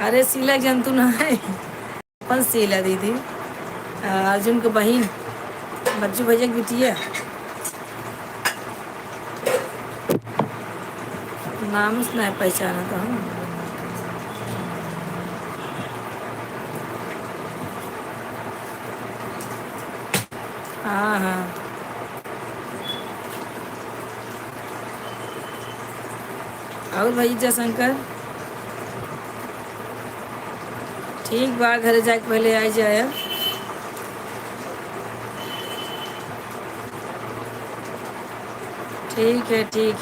अरे शीला जंतु ना है, कौन शीला दीदी? अर्जुन की बहन, बच्चू भैया की बिटिया। नाम उसने नहीं पहचाना तो हम। हाँ हाँ और भाई जयशंकर ठीक बा, घर जाके पहले आई जाए। ठीक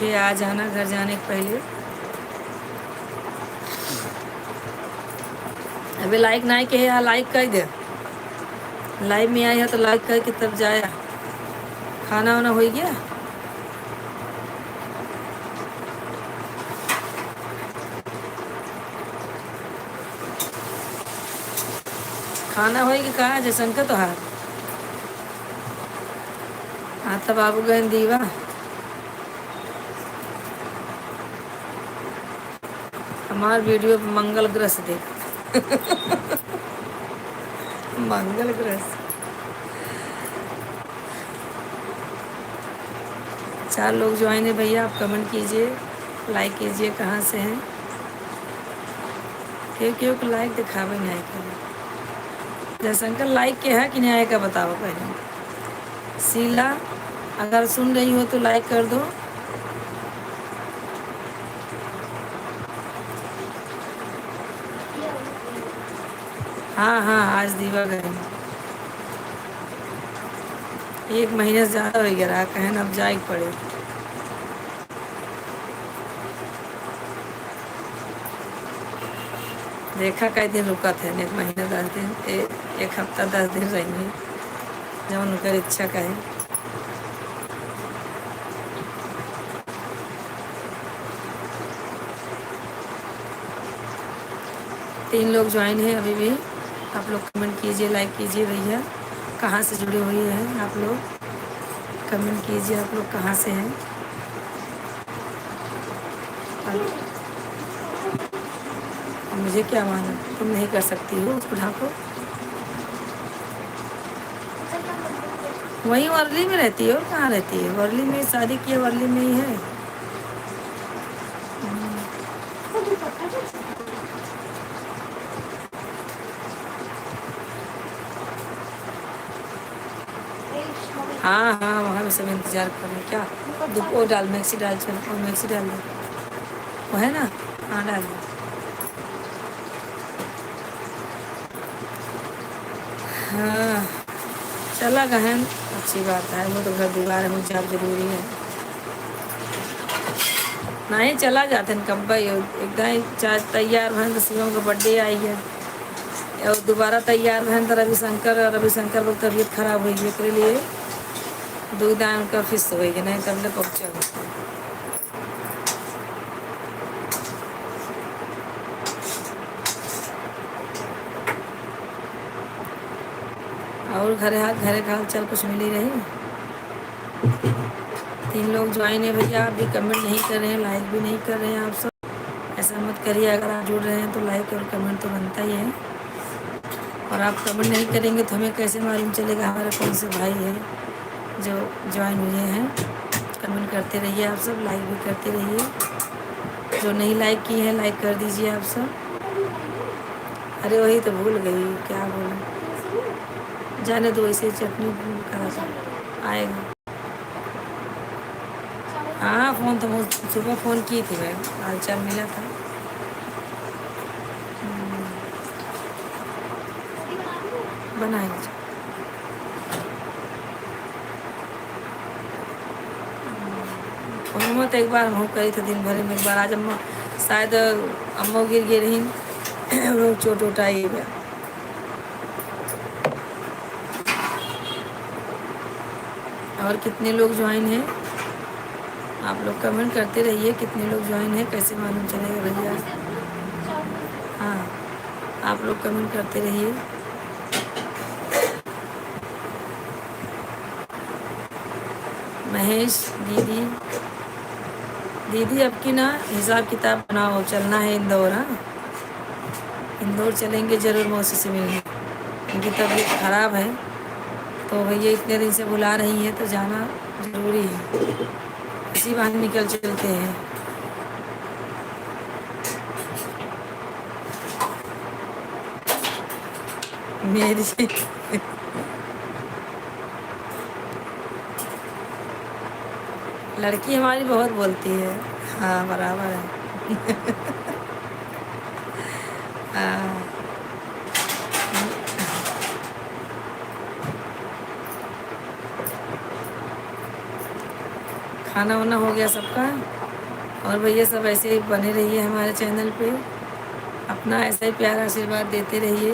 है आ जाना घर जाने के पहले। अबे लाइक नहीं के है, लाइक कर दे। लाइव में आई है तो लाइक करके तब जाया। खाना वाना हो गया? खाना हो कि कहा जयशंकर तो हार हाँ तब बाबू गए दीवा। हमार वीडियो पे मंगल ग्रह से देख मंगल ग्रह से 4 लोग ज्वाइन है भैया, आप कमेंट कीजिए, लाइक कीजिए, कहाँ से हैं? क्यों को लाइक दिखावे नहीं करे। जयशंकर लाइक के है कि नहीं आए का बताओ पहले। शीला अगर सुन रही हो तो लाइक कर दो। हाँ आज दीवा गए, 1 महीने से ज़्यादा हो गया रहा, कहें अब जाए पड़े। देखा कई दिन रुका थे, 1 महीना 10 दिन, 1 हफ्ता 10 दिन रहेंगे, जब उनकर इच्छा कहे। तीन लोग ज्वाइन हैं अभी भी, आप लोग कमेंट कीजिए, लाइक कीजिए भैया। कहाँ से जुड़े हुए हैं आप लोग, कमेंट कीजिए, आप लोग कहाँ से हैं। मुझे क्या मालूम, तुम नहीं कर सकती हो उसको ढाको। वहीं वर्ली में रहती है, और कहाँ रहती है? वर्ली में शादी की है, वर्ली में ही है। हाँ हाँ, वहाँ भी सब इंतजार कर रहे हैं क्या। वो डाल, मैक्सी डाल, चल और मैक्सी डाल दे, वो है ना, हाँ डाल दे। हाँ चला गहन, अच्छी बात है, वो तो घर दीवार है, मुझे आप जरूरी है। नहीं चला जाते हैं कब भाई, एकदम ही तैयार भैन तो शिवम का बर्थडे आई है, और दोबारा तैयार भैन तो रविशंकर को तबीयत खराब हुई है, एकरे लिए दो दान उनका फिस हो गई, नहीं तब ले पहुँचा। और घरे का हाल चाल कुछ मिल ही रही। 3 लोग ज्वाइन है भैया, आप भी कमेंट नहीं कर रहे हैं, लाइक भी नहीं कर रहे हैं आप सब, ऐसा मत करिए। अगर आप जुड़ रहे हैं तो लाइक और कमेंट तो बनता ही है, और आप कमेंट नहीं करेंगे तो हमें कैसे मालूम चलेगा हमारे कौन से भाई है जो ज्वाइन हुए हैं। कमेंट करते रहिए आप सब, लाइक भी करते रहिए, जो नहीं लाइक किए हैं लाइक कर दीजिए आप सब। अरे वही तो भूल गई क्या बोलूं, जाने दो, ऐसे चटनी करा था आएगा। हाँ फ़ोन तो मुझे सुबह फ़ोन की थी, मैं हाल चाल मिला था। बनाएंगे फ़ोन तो एक बार हम करी थी दिन भर में, एक बार आज अम्मा शायद अम्मा गिर गई रही, लोग चोट उठाई गया। और कितने लोग ज्वाइन हैं आप लोग कमेंट करते रहिए, कितने लोग ज्वाइन हैं कैसे मालूम चलेगा भैया। हाँ आप लोग कमेंट करते रहिए। महेश दीदी अब की ना हिसाब किताब बनाओ, चलना है इंदौर। हाँ इंदौर चलेंगे ज़रूर मौसी से मिलने, उनकी तबीयत ख़राब है तो भैया इतने दिन से बुला रही है तो जाना ज़रूरी है, इसी बहाने निकल चलते हैं। मेरी लड़की हमारी बहुत बोलती है। हाँ बराबर है। हाँ खाना वाना हो गया सबका, और भैया सब ऐसे ही बने रहिए हमारे चैनल पे, अपना ऐसा ही प्यार आशीर्वाद देते रहिए,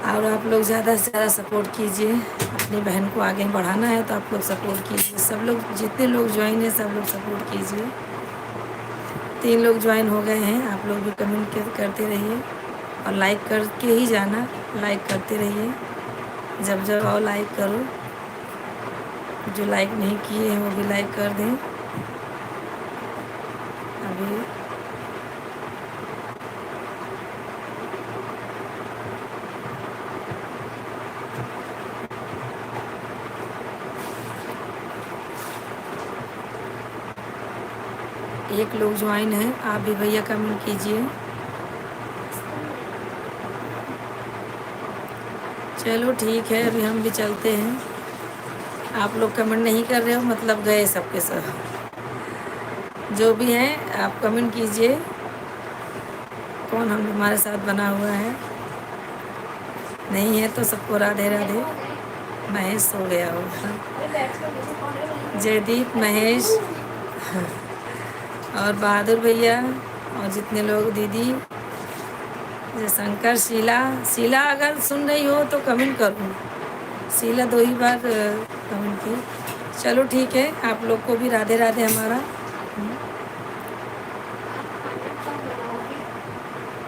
और आप लोग ज़्यादा से ज़्यादा सपोर्ट कीजिए, अपनी बहन को आगे बढ़ाना है तो आप लोग सपोर्ट कीजिए, सब लोग जितने लोग ज्वाइन हैं सब लोग सपोर्ट कीजिए। 3 लोग ज्वाइन हो गए हैं, आप लोग भी कमेंट करते रहिए और लाइक करके ही जाना, लाइक करते रहिए, जब आओ लाइक करो, जो लाइक नहीं किए हैं वो भी लाइक कर दें। अभी एक लोग ज्वाइन है, आप भी भैया कमेंट कीजिए। चलो ठीक है, अभी हम भी चलते हैं, आप लोग कमेंट नहीं कर रहे हो मतलब गए सबके सब, जो भी हैं आप कमेंट कीजिए, कौन हम हमारे साथ बना हुआ है, नहीं है तो सबको राधे राधे। महेश सो गया होगा, जयदीप, महेश और बहादुर भैया, और जितने लोग, दीदी, जयशंकर, शीला अगर सुन रही हो तो कमेंट करो, शीला 2 ही बार कमेंट की। चलो ठीक है, आप लोग को भी राधे राधे। हमारा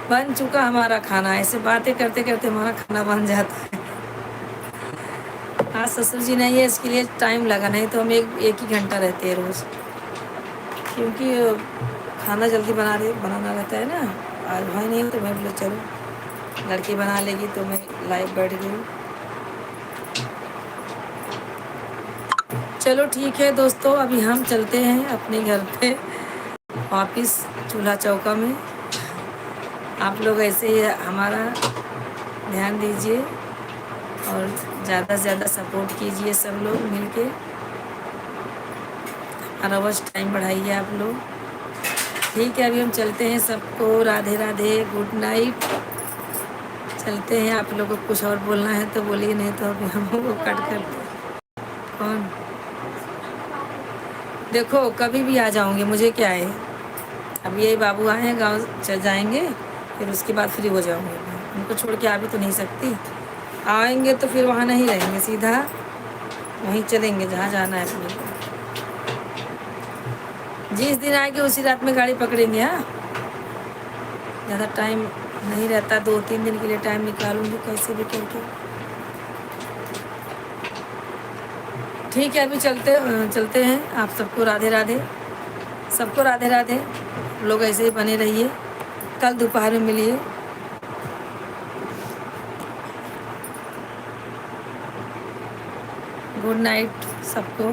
बन चुका हमारा खाना, ऐसे बातें करते करते हमारा खाना बन जाता है। आज ससुर जी नहीं है इसके लिए टाइम लगा, नहीं तो हम एक ही घंटा रहते हैं रोज़, क्योंकि खाना जल्दी बनाना रहता है ना। आज भाई नहीं हो तो मैं बोले चलो लड़की बना लेगी, तो मैं लाइव बैठ गई। चलो ठीक है दोस्तों, अभी हम चलते हैं अपने घर पे वापस चूल्हा चौका में। आप लोग ऐसे ही हमारा ध्यान दीजिए और ज़्यादा से ज़्यादा सपोर्ट कीजिए सब लोग मिलके, हमारा बस टाइम बढ़ाइए आप लोग। ठीक है, अभी हम चलते हैं, सबको राधे राधे, गुड नाइट। चलते हैं, आप लोगों को कुछ और बोलना है तो बोलिए, नहीं तो अभी हम लोग कट करते हैं। कौन? देखो कभी भी आ जाऊंगी, मुझे क्या है, अब ये बाबू आए हैं, गाँव चल जाएंगे, फिर उसके बाद फ्री हो जाऊंगी। उनको छोड़ के आ भी तो नहीं सकती, आएंगे तो फिर वहाँ नहीं रहेंगे, सीधा वहीं चलेंगे जहाँ जाना है अपने को। जिस दिन आएंगे उसी रात में गाड़ी पकड़ेंगे। हाँ, ज़्यादा टाइम नहीं रहता, 2-3 दिन के लिए टाइम निकालूंगी कैसे भी करके। ठीक है, अभी चलते हैं। आप सबको राधे राधे, सबको राधे राधे। लोग ऐसे ही बने रहिए, कल दोपहर में मिलिए। गुड नाइट सबको।